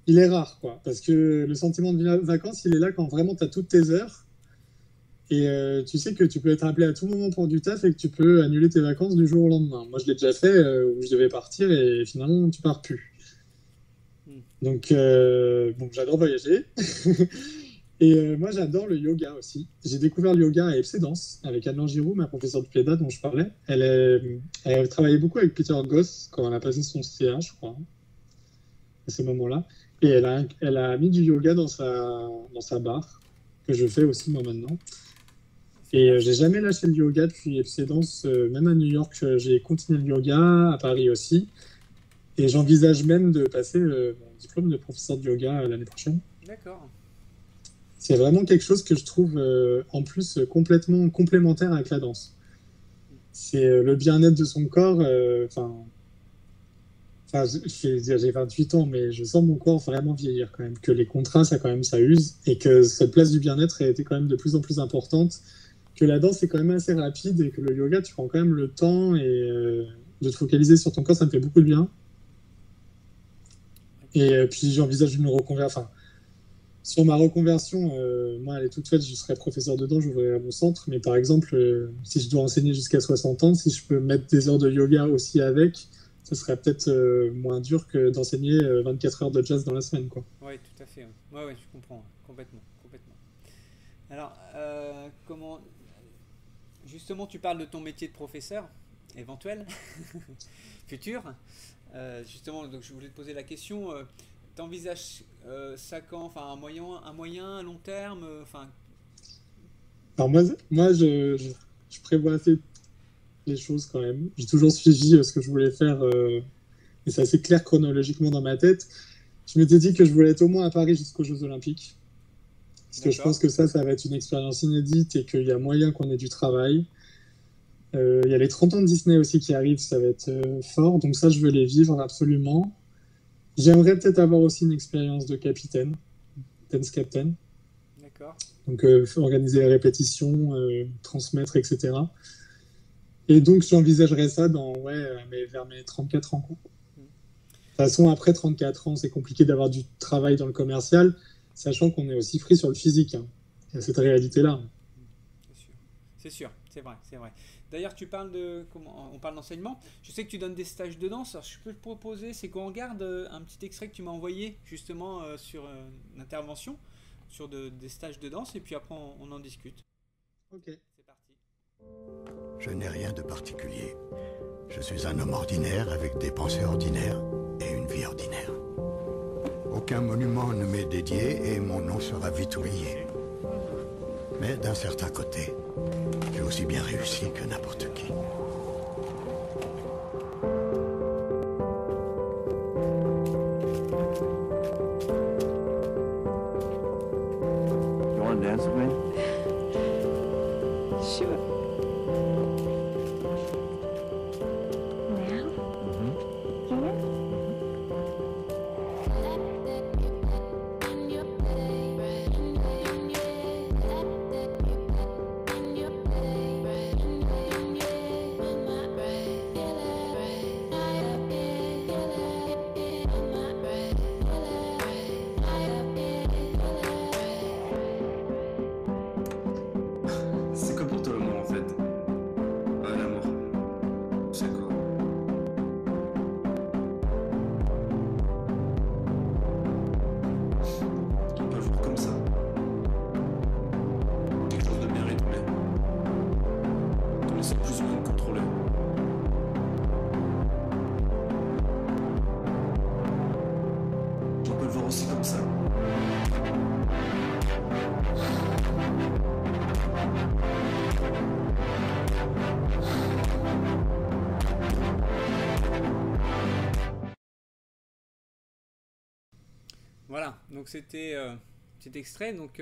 il est rare, quoi. Parce que le sentiment de vacances, il est là quand vraiment tu as toutes tes heures. Et tu sais que tu peux être appelé à tout moment pour du taf et que tu peux annuler tes vacances du jour au lendemain. Moi, je l'ai déjà fait où je devais partir et finalement, tu pars plus. Donc, bon, j'adore voyager. Et moi, j'adore le yoga aussi. J'ai découvert le yoga à FC Danse avec Anne Giroux, ma professeure de Pléda dont je parlais. Elle travaillait beaucoup avec Peter Goss quand elle a passé son CA, je crois, à ce moment-là. Et elle a mis du yoga dans sa barre, que je fais aussi moi maintenant. Et j'ai jamais lâché le yoga depuis FC Danse. Même à New York, j'ai continué le yoga, à Paris aussi. Et j'envisage même de passer mon diplôme de professeur de yoga l'année prochaine. D'accord. C'est vraiment quelque chose que je trouve en plus complètement complémentaire avec la danse. C'est le bien-être de son corps. J'ai 28 ans, mais je sens mon corps vraiment vieillir quand même. Que les contrats, ça use. Et que cette place du bien-être a été quand même de plus en plus importante. Que la danse est quand même assez rapide et que le yoga, tu prends quand même le temps et de te focaliser sur ton corps, ça me fait beaucoup de bien. Et puis j'envisage une reconversion. Sur ma reconversion, moi, elle est toute faite, je serai professeur de danse, j'ouvrirai mon centre. Mais par exemple, si je dois enseigner jusqu'à 60 ans, si je peux mettre des heures de yoga aussi avec, ce serait peut-être moins dur que d'enseigner 24 heures de jazz dans la semaine, quoi. Oui, tout à fait. Ouais, je comprends. Complètement. Alors, justement, tu parles de ton métier de professeur, éventuel, futur. Justement, donc je voulais te poser la question. T'envisages ça quand? Enfin, un moyen, un long terme. Alors moi je prévois assez les choses quand même. J'ai toujours suivi ce que je voulais faire et c'est assez clair chronologiquement dans ma tête. Je m'étais dit que je voulais être au moins à Paris jusqu'aux Jeux Olympiques. Parce que je pense que ça va être une expérience inédite et qu'il y a moyen qu'on ait du travail. Il y a les 30 ans de Disney aussi qui arrivent, ça va être fort. Donc ça, je veux les vivre absolument. J'aimerais peut-être avoir aussi une expérience de capitaine, dance captain. D'accord. Donc organiser les répétitions, transmettre, etc. Et donc j'envisagerais ça vers mes 34 ans. Quoi. De toute façon, après 34 ans, c'est compliqué d'avoir du travail dans le commercial, sachant qu'on est aussi pris sur le physique. Hein. Il y a cette réalité-là. C'est sûr, c'est vrai. D'ailleurs, on parle d'enseignement. Je sais que tu donnes des stages de danse. Alors, je peux te proposer, c'est qu'on regarde un petit extrait que tu m'as envoyé justement sur une intervention sur des stages de danse et puis après on en discute. Ok. C'est parti. Je n'ai rien de particulier. Je suis un homme ordinaire avec des pensées ordinaires et une vie ordinaire. Aucun monument ne m'est dédié et mon nom sera vite oublié. Mais d'un certain côté, j'ai aussi bien réussi que n'importe qui. You want to dance with me? Sure. Now? Here? Voilà, donc c'était cet extrait. Donc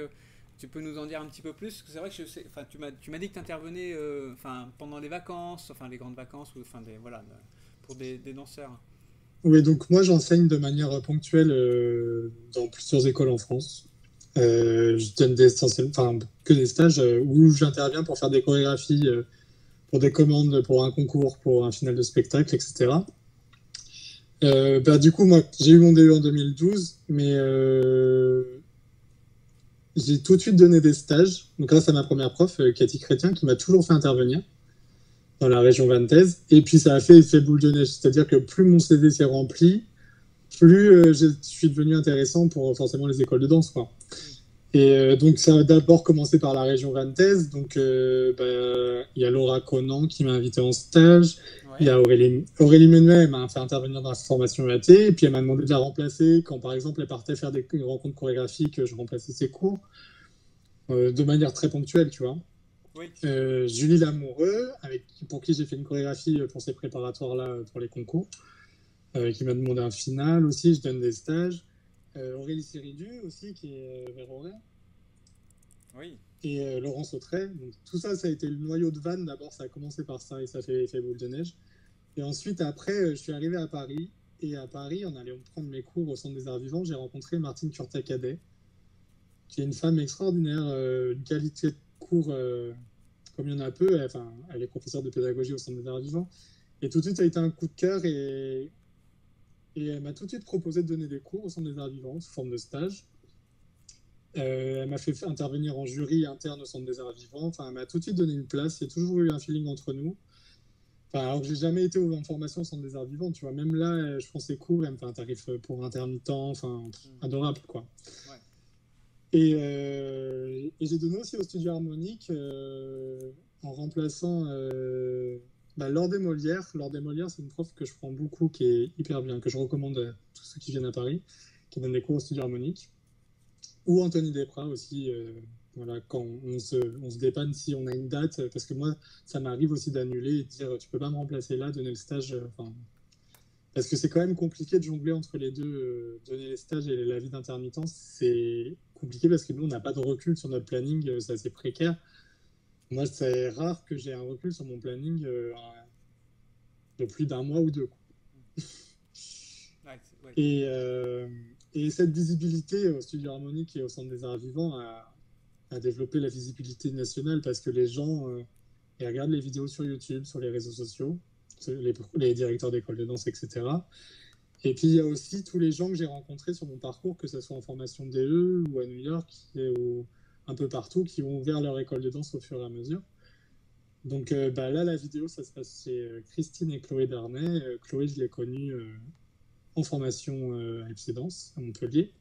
tu peux nous en dire un petit peu plus? Parce que c'est vrai que tu m'as dit que tu intervenais pendant les vacances, les grandes vacances, ou voilà, pour des danseurs. Oui, donc moi j'enseigne de manière ponctuelle dans plusieurs écoles en France. Je donne que des stages où j'interviens pour faire des chorégraphies, pour des commandes, pour un concours, pour un final de spectacle, etc. Du coup, moi j'ai eu mon DE en 2012, mais j'ai tout de suite donné des stages, donc grâce à ma première prof, Cathy Chrétien, qui m'a toujours fait intervenir dans la région vantaise. Et puis ça a fait effet boule de neige, c'est-à-dire que plus mon CV s'est rempli, plus je suis devenu intéressant pour forcément les écoles de danse, quoi. Et donc ça a d'abord commencé par la région vantaise. Donc il y a Laura Conan qui m'a invité en stage. Ouais. Il y a Aurélie Menuet, elle m'a fait intervenir dans la formation EAT, et puis elle m'a demandé de la remplacer quand par exemple elle partait faire des rencontres chorégraphiques, je remplaçais ses cours de manière très ponctuelle, tu vois. Oui. Julie Lamoureux, pour qui j'ai fait une chorégraphie pour ces préparatoires-là pour les concours, qui m'a demandé un final aussi, je donne des stages. Aurélie Séridu aussi, qui est vers Auray. Oui. Et Laurence Autray. Donc, tout ça, ça a été le noyau de Vannes. D'abord, ça a commencé par ça et ça fait effet boule de neige. Et ensuite, après, je suis arrivé à Paris. Et à Paris, en allant prendre mes cours au Centre des Arts Vivants, j'ai rencontré Martine Curta-Cadet, qui est une femme extraordinaire, une qualité de cours comme il y en a peu. Elle est professeure de pédagogie au Centre des Arts Vivants. Et tout de suite, ça a été un coup de cœur et elle m'a tout de suite proposé de donner des cours au Centre des Arts Vivants sous forme de stage. Elle m'a fait intervenir en jury interne au Centre des Arts Vivants. Elle m'a tout de suite donné une place. Il y a toujours eu un feeling entre nous. Alors que j'ai jamais été en formation au Centre des Arts Vivants, tu vois. Même là, je prends ses cours, elle me fait un tarif pour intermittent, adorable, quoi. Ouais. Et j'ai donné aussi au Studio Harmonique en remplaçant Laure Desmolières. Laure Desmolières, c'est une prof que je prends beaucoup, qui est hyper bien, que je recommande à tous ceux qui viennent à Paris, qui donne des cours au Studio Harmonique. Ou Anthony Desprats aussi, voilà, quand on se dépanne si on a une date, parce que moi, ça m'arrive aussi d'annuler et de dire tu peux pas me remplacer là, donner le stage. Parce que c'est quand même compliqué de jongler entre les deux, donner les stages et la vie d'intermittent, c'est compliqué parce que nous, on n'a pas de recul sur notre planning, c'est assez précaire. Moi, c'est rare que j'ai un recul sur mon planning de plus d'un mois ou deux. Ouais. Et cette visibilité au Studio Harmonique et au Centre des Arts Vivants a développé la visibilité nationale parce que les gens ils regardent les vidéos sur YouTube, sur les réseaux sociaux, les directeurs d'écoles de danse, etc. Et puis, il y a aussi tous les gens que j'ai rencontrés sur mon parcours, que ce soit en formation DE ou à New York ou un peu partout, qui ont ouvert leur école de danse au fur et à mesure. Donc là, la vidéo, ça se passe chez Christine et Chloé Darnay. Chloé, je l'ai connue en formation à FC Danse à Montpellier.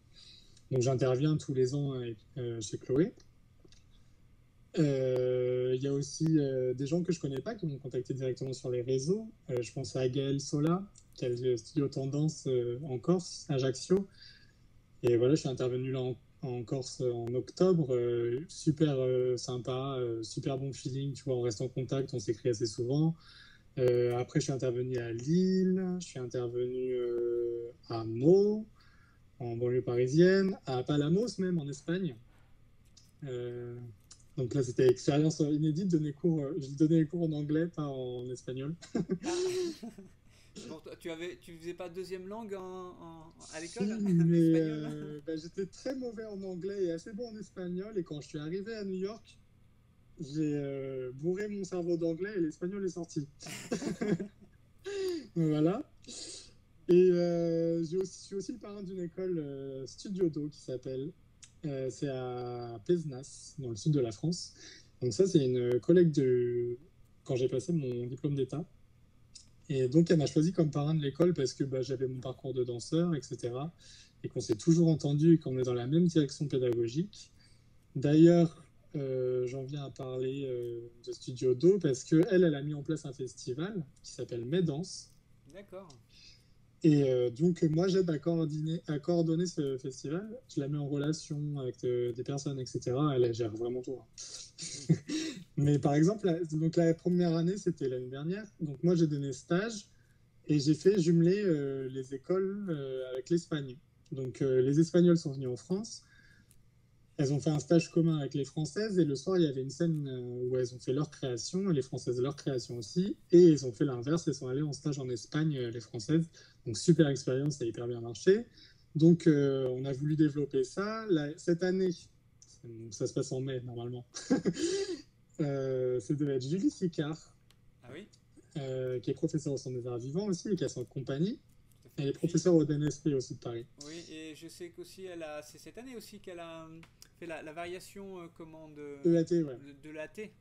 Donc j'interviens tous les ans chez Chloé. Il y a aussi des gens que je connais pas qui m'ont contacté directement sur les réseaux. Je pense à Gaël Sola, qui a le studio Tendance en Corse, Ajaccio. Et voilà, je suis intervenu là en Corse en octobre. Super sympa, super bon feeling. Tu vois, on reste en contact, on s'écrit assez souvent. Après, je suis intervenu à Lille, je suis intervenu à Meaux, en banlieue parisienne, à Palamos même, en Espagne. Donc là, c'était expérience inédite. Je donnais les cours en anglais, pas en espagnol. Bon, tu faisais pas deuxième langue à l'école? Si, mais j'étais très mauvais en anglais et assez bon en espagnol. Et quand je suis arrivé à New York, j'ai bourré mon cerveau d'anglais et l'espagnol est sorti. Voilà. Et je suis aussi le parrain d'une école Studio Do qui s'appelle. C'est à Pézenas, dans le sud de la France. Donc ça, c'est une collègue quand j'ai passé mon diplôme d'État. Et donc, elle m'a choisi comme parrain de l'école parce que j'avais mon parcours de danseur, etc. Et qu'on s'est toujours entendu et qu'on est dans la même direction pédagogique. D'ailleurs, j'en viens à parler de Studio Do parce qu'elle a mis en place un festival qui s'appelle Médance. D'accord. Et donc, moi, j'aide à coordonner ce festival. Je la mets en relation avec des personnes, etc. Elle gère vraiment tout. Mais par exemple, la première année, c'était l'année dernière. Donc, moi, j'ai donné stage et j'ai fait jumeler les écoles avec l'Espagne. Donc les Espagnols sont venus en France. Elles ont fait un stage commun avec les Françaises et le soir, il y avait une scène où elles ont fait leur création, et les Françaises leur création aussi. Et elles ont fait l'inverse, elles sont allées en stage en Espagne, les Françaises. Donc super expérience, ça a hyper bien marché. Donc on a voulu développer ça. Cette année, ça se passe en mai normalement, ça devait être Julie Sicard, Ah oui, qui est professeure au Centre des Arts Vivants aussi et qui a son compagnie. tout à fait. Elle est professeure au DNSP aussi de Paris. Oui, et je sais qu'aussi, c'est cette année aussi qu'elle a fait la variation EAT, ouais. de l'AT avec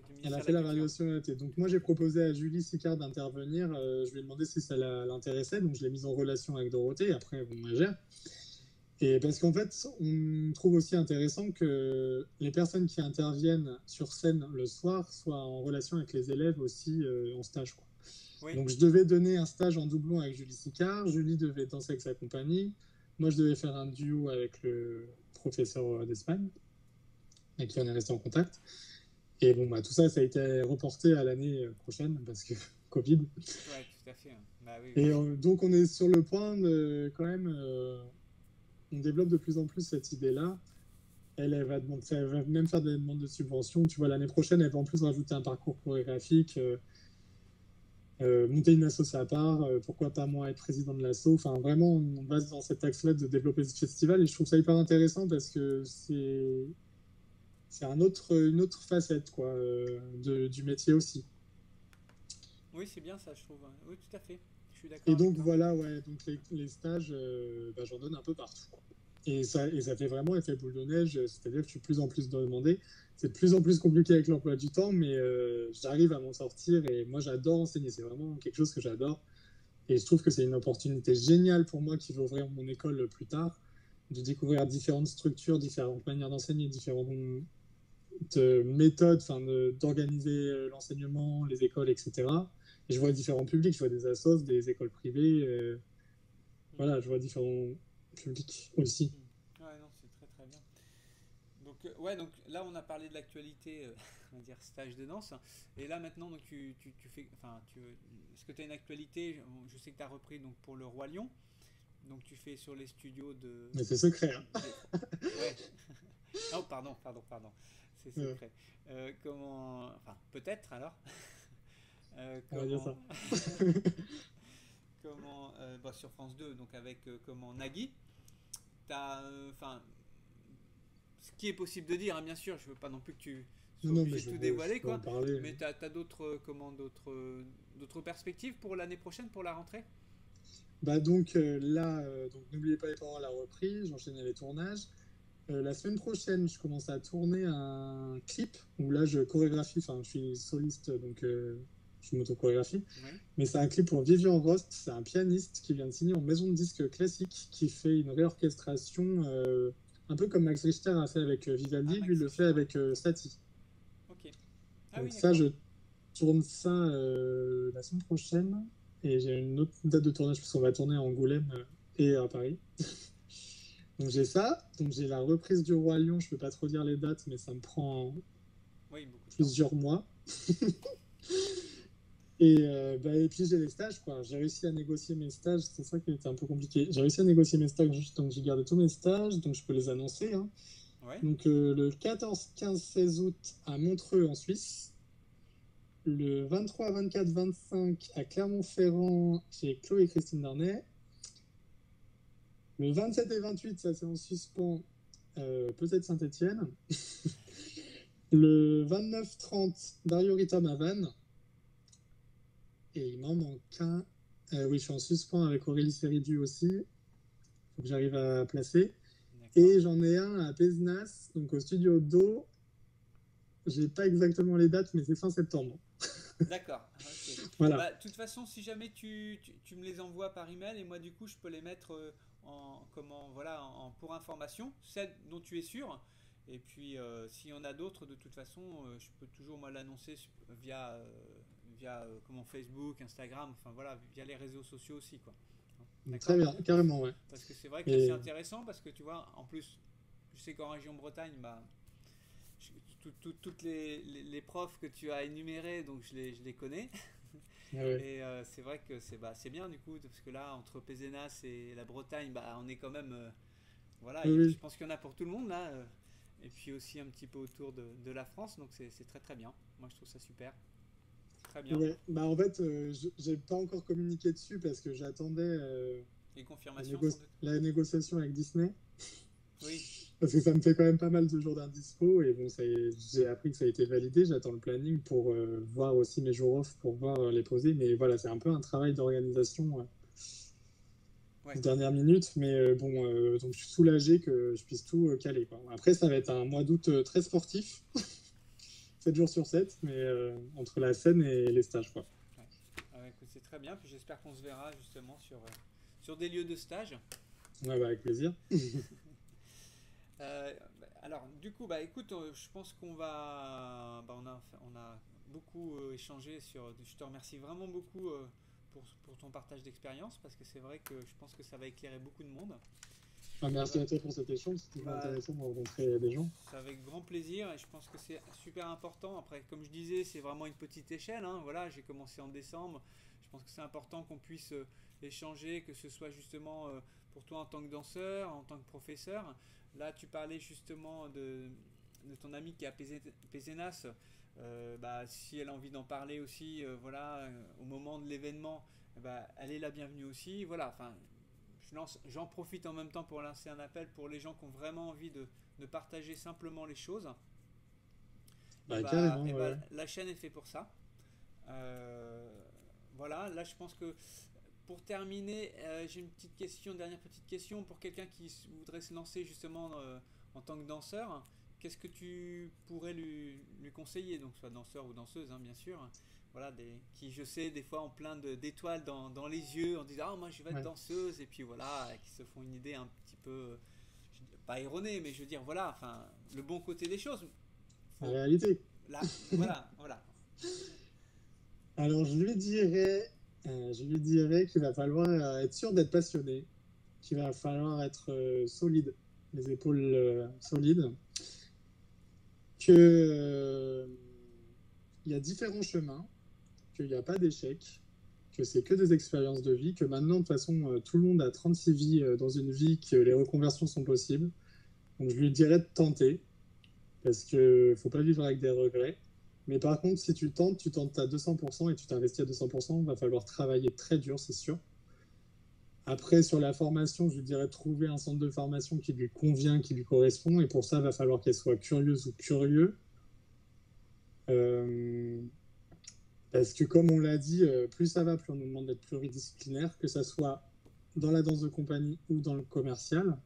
le Elle ministère a de fait la la Culture. variation EAT. Donc moi j'ai proposé à Julie Sicard d'intervenir. Je lui ai demandé si ça l'intéressait. Donc je l'ai mise en relation avec Dorothée. Et après on la gère. Et parce qu'en fait, on trouve aussi intéressant que les personnes qui interviennent sur scène le soir soient en relation avec les élèves aussi en stage, quoi. Oui, Donc je devais donner un stage en doublon avec Julie Sicard. Julie devait danser avec sa compagnie. Moi je devais faire un duo avec le professeur d'Espagne, avec qui on est resté en contact. Et bon, bah, tout ça, ça a été reporté à l'année prochaine parce que Covid. ouais, tout à fait. Bah oui, Et donc, on est sur le point de quand même. On développe de plus en plus cette idée-là. Elle va même faire des demandes de subventions. Tu vois, l'année prochaine, elle va en plus rajouter un parcours chorégraphique, monter une asso à part. Pourquoi pas moi être président de l'asso. Enfin, vraiment, on va dans cet axe-là de développer ce festival. Et je trouve ça hyper intéressant parce que c'est une autre facette quoi, du métier aussi. oui, c'est bien ça, je trouve. Oui, tout à fait. Je suis d'accord Et avec donc toi. voilà, ouais, donc les stages, bah, j'en donne un peu partout. Et ça fait vraiment effet boule de neige, c'est-à-dire que je suis de plus en plus demandé. C'est de plus en plus compliqué avec l'emploi du temps, mais j'arrive à m'en sortir et moi j'adore enseigner, c'est vraiment quelque chose que j'adore. Et je trouve que c'est une opportunité géniale pour moi qui va ouvrir mon école plus tard, de découvrir différentes structures, différentes manières d'enseigner, différentes méthodes, d'organiser l'enseignement, les écoles, etc. Et je vois différents publics, je vois des assos, des écoles privées, voilà, je vois différents publics aussi. Ouais, non, c'est très très bien. Donc, ouais, donc là, on a parlé de l'actualité, on va dire stage de danse. Et là, maintenant, donc, tu fais. Enfin, est-ce que tu as une actualité? Je sais que tu as repris donc, pour le Roi Lion. Donc, tu fais sur les studios de. Mais c'est secret, hein. Ouais. Oh, pardon. C'est Ouais. secret. Comment. Enfin, peut-être alors. On va dire Comment. ça. Comment. Bah, sur France 2, donc avec comment Nagui. T'as. Enfin. Ce qui est possible de dire, hein, bien sûr, je veux pas non plus que tu sois Non, mais obligé de tout dévoiler, je peux en quoi. parler. Mais tu as d'autres perspectives pour l'année prochaine, pour la rentrée? Bah donc là, donc n'oubliez pas les parents à la reprise, j'enchaînais les tournages. La semaine prochaine, je commence à tourner un clip où là je chorégraphie, enfin je suis soliste donc je m'auto-chorégraphie. Oui. Mais c'est un clip pour Vivian Rost, c'est un pianiste qui vient de signer en maison de disques classique, qui fait une réorchestration un peu comme Max Richter a fait avec Vivaldi, Max lui le fait Richter. avec Satie. Ok. Ah Donc oui, ça, d'accord. je tourne ça la semaine prochaine. Et j'ai une autre date de tournage parce qu'on va tourner à Angoulême et à Paris. Donc j'ai ça. Donc j'ai la reprise du Roi Lion. Je peux pas trop dire les dates, mais ça me prend Oui, beaucoup de temps. plusieurs mois. Et puis j'ai les stages, quoi. J'ai réussi à négocier mes stages. C'est ça qui était un peu compliqué. J'ai réussi à négocier mes stages, juste donc j'ai gardé tous mes stages, donc je peux les annoncer, hein. Ouais. Donc le 14, 15, 16 août à Montreux en Suisse. Le 23, 24, 25 à Clermont-Ferrand chez Chloé et Christine Darnay. Le 27 et 28, ça c'est en suspens, peut-être Saint-Étienne. Le 29-30, Dario Ritom à Vannes. Et il m'en manque un. Oui, je suis en suspens avec Aurélie Séridu aussi. Il faut que j'arrive à placer. D'accord. Et j'en ai un à Pézenas, donc au studio Do. J'ai pas exactement les dates, mais c'est fin septembre. D'accord. Ok. Voilà. Bah, de toute façon, si jamais tu me les envoies par email, et moi du coup je peux les mettre pour information, celles dont tu es sûr. Et puis s'il y en a d'autres, de toute façon, je peux toujours moi l'annoncer via comment Facebook, Instagram, enfin voilà, via les réseaux sociaux aussi, quoi. D'accord. Très bien, carrément, ouais. Parce que c'est vrai que Et- c'est intéressant parce que tu vois, en plus, je sais qu'en région Bretagne, bah, toutes les profs que tu as énumérés, donc je les connais. Ouais. Et c'est vrai que c'est bien du coup, parce que là, entre Pézenas et la Bretagne, on est quand même. Voilà, Oui, je oui. pense qu'il y en a pour tout le monde là. Et puis aussi un petit peu autour de la France, donc c'est très très bien. Moi je trouve ça super. Très bien. Ouais. Bah, en fait, j'ai pas encore communiqué dessus parce que j'attendais Les confirmations sans doute. la négociation avec Disney. Oui, Parce que ça me fait quand même pas mal de jours d'indispo. Et bon, j'ai appris que ça a été validé. J'attends le planning pour voir aussi mes jours off pour voir les poser. Mais voilà, c'est un peu un travail d'organisation ouais. de dernière minute. Mais bon, donc je suis soulagé que je puisse tout caler, quoi. Après, ça va être un mois d'août très sportif. 7 jours sur 7, mais entre la scène et les stages, quoi. Ouais. Écoute, c'est très bien. Puis j'espère qu'on se verra justement sur des lieux de stage. Ouais, bah, avec plaisir. Alors, du coup, écoute, je pense qu'on va. On a beaucoup échangé sur. Je te remercie vraiment beaucoup pour ton partage d'expérience parce que c'est vrai que je pense que ça va éclairer beaucoup de monde. Ah, merci à toi pour cet échange. C'était intéressant de rencontrer des gens. C'est avec grand plaisir et je pense que c'est super important. Après, comme je disais, c'est vraiment une petite échelle. Hein. Voilà, j'ai commencé en décembre. Je pense que c'est important qu'on puisse échanger, que ce soit justement pour toi en tant que danseur, en tant que professeur. Là, tu parlais justement de ton amie qui est à Pézenas. Si elle a envie d'en parler aussi, au moment de l'événement, elle est la bienvenue aussi. Voilà, enfin, j'en profite en même temps pour lancer un appel pour les gens qui ont vraiment envie de partager simplement les choses. Bah, carrément, ouais. La chaîne est faite pour ça. Voilà, là je pense que pour terminer, j'ai une dernière petite question pour quelqu'un qui voudrait se lancer justement en tant que danseur. Qu'est-ce que tu pourrais lui conseiller, donc soit danseur ou danseuse, hein, bien sûr. Voilà, qui je sais des fois ont plein d'étoiles dans les yeux en disant moi je vais être danseuse et puis voilà, qui se font une idée un petit peu pas erronée, mais je veux dire voilà, enfin le bon côté des choses. La réalité. Là, voilà. Alors je lui dirais qu'il va falloir être sûr d'être passionné, qu'il va falloir être solide, les épaules solides, que il y a différents chemins, qu'il n'y a pas d'échec, que c'est que des expériences de vie, que maintenant de toute façon tout le monde a 36 vies dans une vie, que les reconversions sont possibles. Donc je lui dirais de tenter, parce qu'il ne faut pas vivre avec des regrets. Mais par contre, si tu tentes à 200% et tu t'investis à 200%, il va falloir travailler très dur, c'est sûr. Après, sur la formation, je lui dirais trouver un centre de formation qui lui convient, qui lui correspond. Et pour ça, il va falloir qu'elle soit curieuse ou curieux. Parce que comme on l'a dit, plus ça va, plus on nous demande d'être pluridisciplinaire, que ça soit dans la danse de compagnie ou dans le commercial.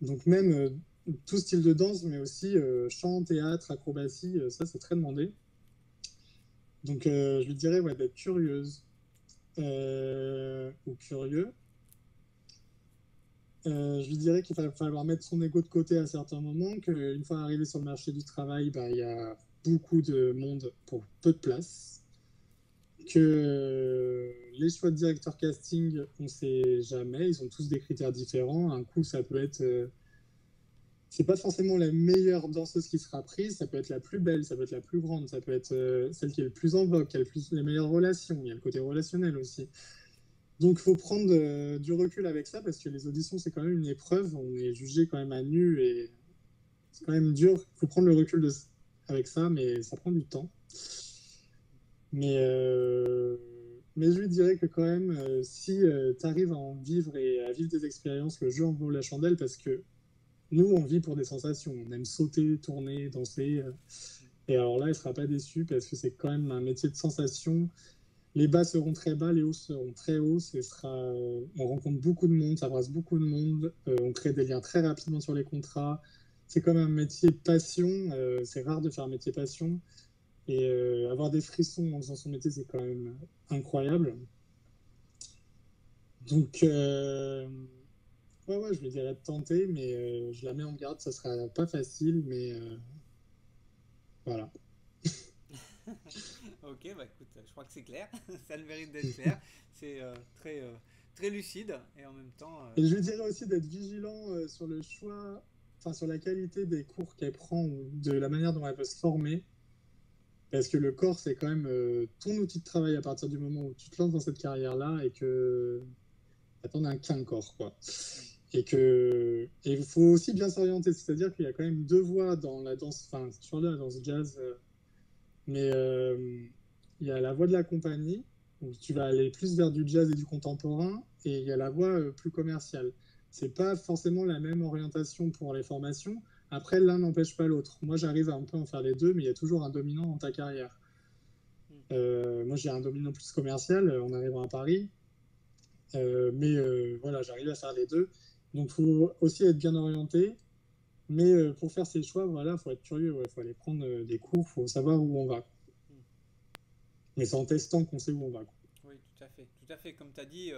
Donc même tout style de danse, mais aussi chant, théâtre, acrobatie, ça c'est très demandé. Donc je lui dirais d'être curieuse ou curieux. Je lui dirais qu'il va falloir mettre son ego de côté à certains moments, qu'une fois arrivé sur le marché du travail, il y a beaucoup de monde pour peu de place, que les choix de directeur casting, on ne sait jamais, ils ont tous des critères différents. Un coup, ça peut être... c'est pas forcément la meilleure danseuse qui sera prise, ça peut être la plus belle, ça peut être la plus grande, ça peut être celle qui est le plus en vogue, qui a les meilleures relations, il y a le côté relationnel aussi. Donc il faut prendre du recul avec ça, parce que les auditions, c'est quand même une épreuve, on est jugé quand même à nu, et c'est quand même dur, il faut prendre le recul avec ça, mais ça prend du temps. Mais je lui dirais que quand même, si tu arrives à en vivre et à vivre des expériences, le jeu en vaut la chandelle, parce que nous, on vit pour des sensations. On aime sauter, tourner, danser. Et alors là, elle ne sera pas déçue parce que c'est quand même un métier de sensation. Les bas seront très bas, les hauts seront très hauts. On rencontre beaucoup de monde, ça brasse beaucoup de monde. On crée des liens très rapidement sur les contrats. C'est comme un métier passion. C'est rare de faire un métier passion. Et avoir des frissons en faisant son métier, c'est quand même incroyable. Donc... Ouais, je lui dirais de tenter, mais je la mets en garde, ça sera pas facile, mais voilà. Ok, écoute, je crois que c'est clair, ça a le mérite d'être clair, c'est très lucide et en même temps... Et je lui dirais aussi d'être vigilant sur le choix, enfin sur la qualité des cours qu'elle prend ou de la manière dont elle veut se former, Parce que le corps, c'est quand même ton outil de travail à partir du moment où tu te lances dans cette carrière-là et que t'en as qu'un corps, quoi. Et il faut aussi bien s'orienter, c'est-à-dire qu'il y a quand même deux voies dans la danse, enfin, sur la danse jazz, mais il y a la voie de la compagnie, où tu vas aller plus vers du jazz et du contemporain, et il y a la voie plus commerciale. C'est pas forcément la même orientation pour les formations. Après, l'un n'empêche pas l'autre. Moi, j'arrive à un peu en faire les deux, mais il y a toujours un dominant dans ta carrière. Moi, j'ai un dominant plus commercial en arrivant à Paris. Mais voilà, j'arrive à faire les deux. Donc, il faut aussi être bien orienté. Mais pour faire ses choix, voilà, faut être curieux. Il faut aller prendre des cours, il faut savoir où on va. Mais c'est en testant qu'on sait où on va. Oui, tout à fait. Tout à fait. Comme tu as dit,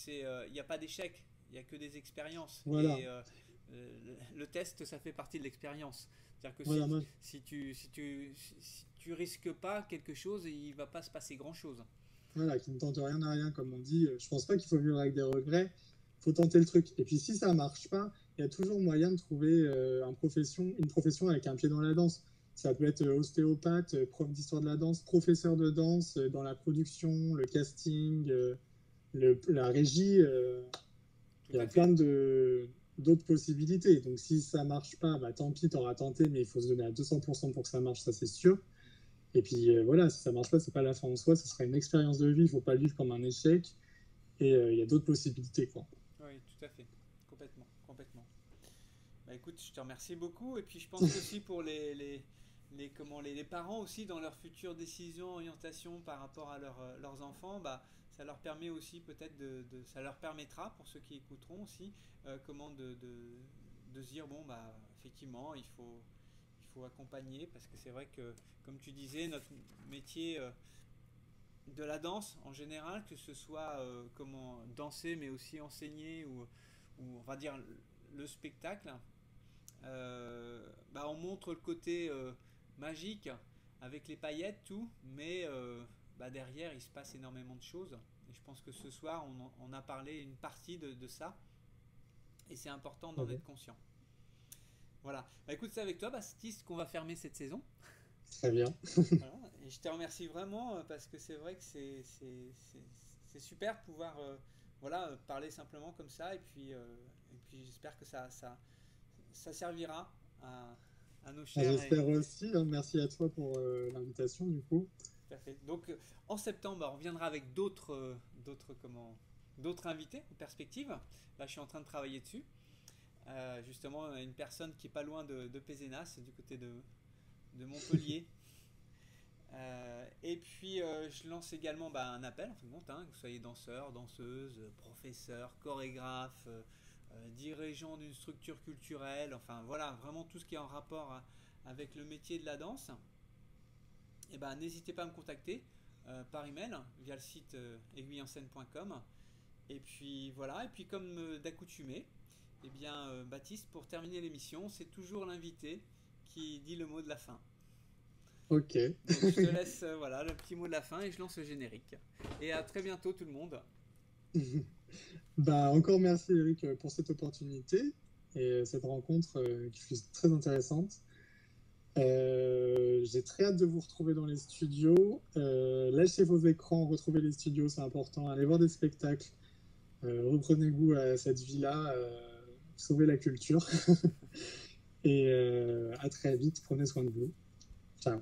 il n'y a pas d'échec, il n'y a que des expériences. Voilà. Et le test, ça fait partie de l'expérience. C'est-à-dire que voilà, si tu risques pas quelque chose, il ne va pas se passer grand-chose. Voilà, qui ne tente rien à rien, comme on dit. Je pense pas qu'il faut vivre avec des regrets. Il faut tenter le truc. Et puis, si ça marche pas, il y a toujours moyen de trouver une profession avec un pied dans la danse. Ça peut être ostéopathe, prof d'histoire de la danse, professeur de danse dans la production, le casting, la régie. Il y a plein d'autres possibilités. Donc, si ça marche pas, bah, tant pis, t'auras tenté, mais il faut se donner à 200% pour que ça marche, ça c'est sûr. Et puis voilà, si ça marche pas, c'est pas la fin en soi, ce sera une expérience de vie, il faut pas le vivre comme un échec. Et il y a d'autres possibilités, quoi. Oui, tout à fait, complètement. Bah, écoute, je te remercie beaucoup. Et puis je pense aussi pour les parents aussi dans leurs futures décisions, orientations par rapport à leurs enfants, bah, ça leur permet aussi peut-être ça leur permettra pour ceux qui écouteront aussi de se dire bon bah effectivement il faut accompagner, parce que c'est vrai que comme tu disais, notre métier de la danse en général, que ce soit comment danser mais aussi enseigner ou on va dire le spectacle, bah on montre le côté magique avec les paillettes tout, mais bah derrière il se passe énormément de choses, et je pense que ce soir on a parlé une partie de ça, et c'est important d'en être conscient. Voilà, bah écoute, c'est avec toi Baptiste qu'on va fermer cette saison. Très bien. Voilà. Et je te remercie vraiment parce que c'est vrai que c'est super de pouvoir parler simplement comme ça, et puis j'espère que ça servira à nos chers. J'espère aussi, hein. Merci à toi pour l'invitation du coup. Tout à fait. Donc en septembre, on reviendra avec d'autres invités en perspective. Là, je suis en train de travailler dessus. Justement, une personne qui est pas loin de Pézenas, du côté de Montpellier. Et puis je lance également un appel, en fin de compte, que vous soyez danseur, danseuse, professeur, chorégraphe, dirigeant d'une structure culturelle, enfin voilà, vraiment tout ce qui est en rapport avec le métier de la danse. Et n'hésitez pas à me contacter par email via le site aiguillenscène.com. Et puis voilà, et puis comme d'accoutumé, eh bien Baptiste, pour terminer l'émission, c'est toujours l'invité qui dit le mot de la fin. Ok. Donc, je te laisse le petit mot de la fin et je lance le générique. Et à très bientôt tout le monde. Encore merci Eric pour cette opportunité et cette rencontre qui fut très intéressante. J'ai très hâte de vous retrouver dans les studios. Lâchez vos écrans, retrouvez les studios, c'est important. Allez voir des spectacles. Reprenez goût à cette vie-là. Sauvez la culture. Et à très vite. Prenez soin de vous. Ciao.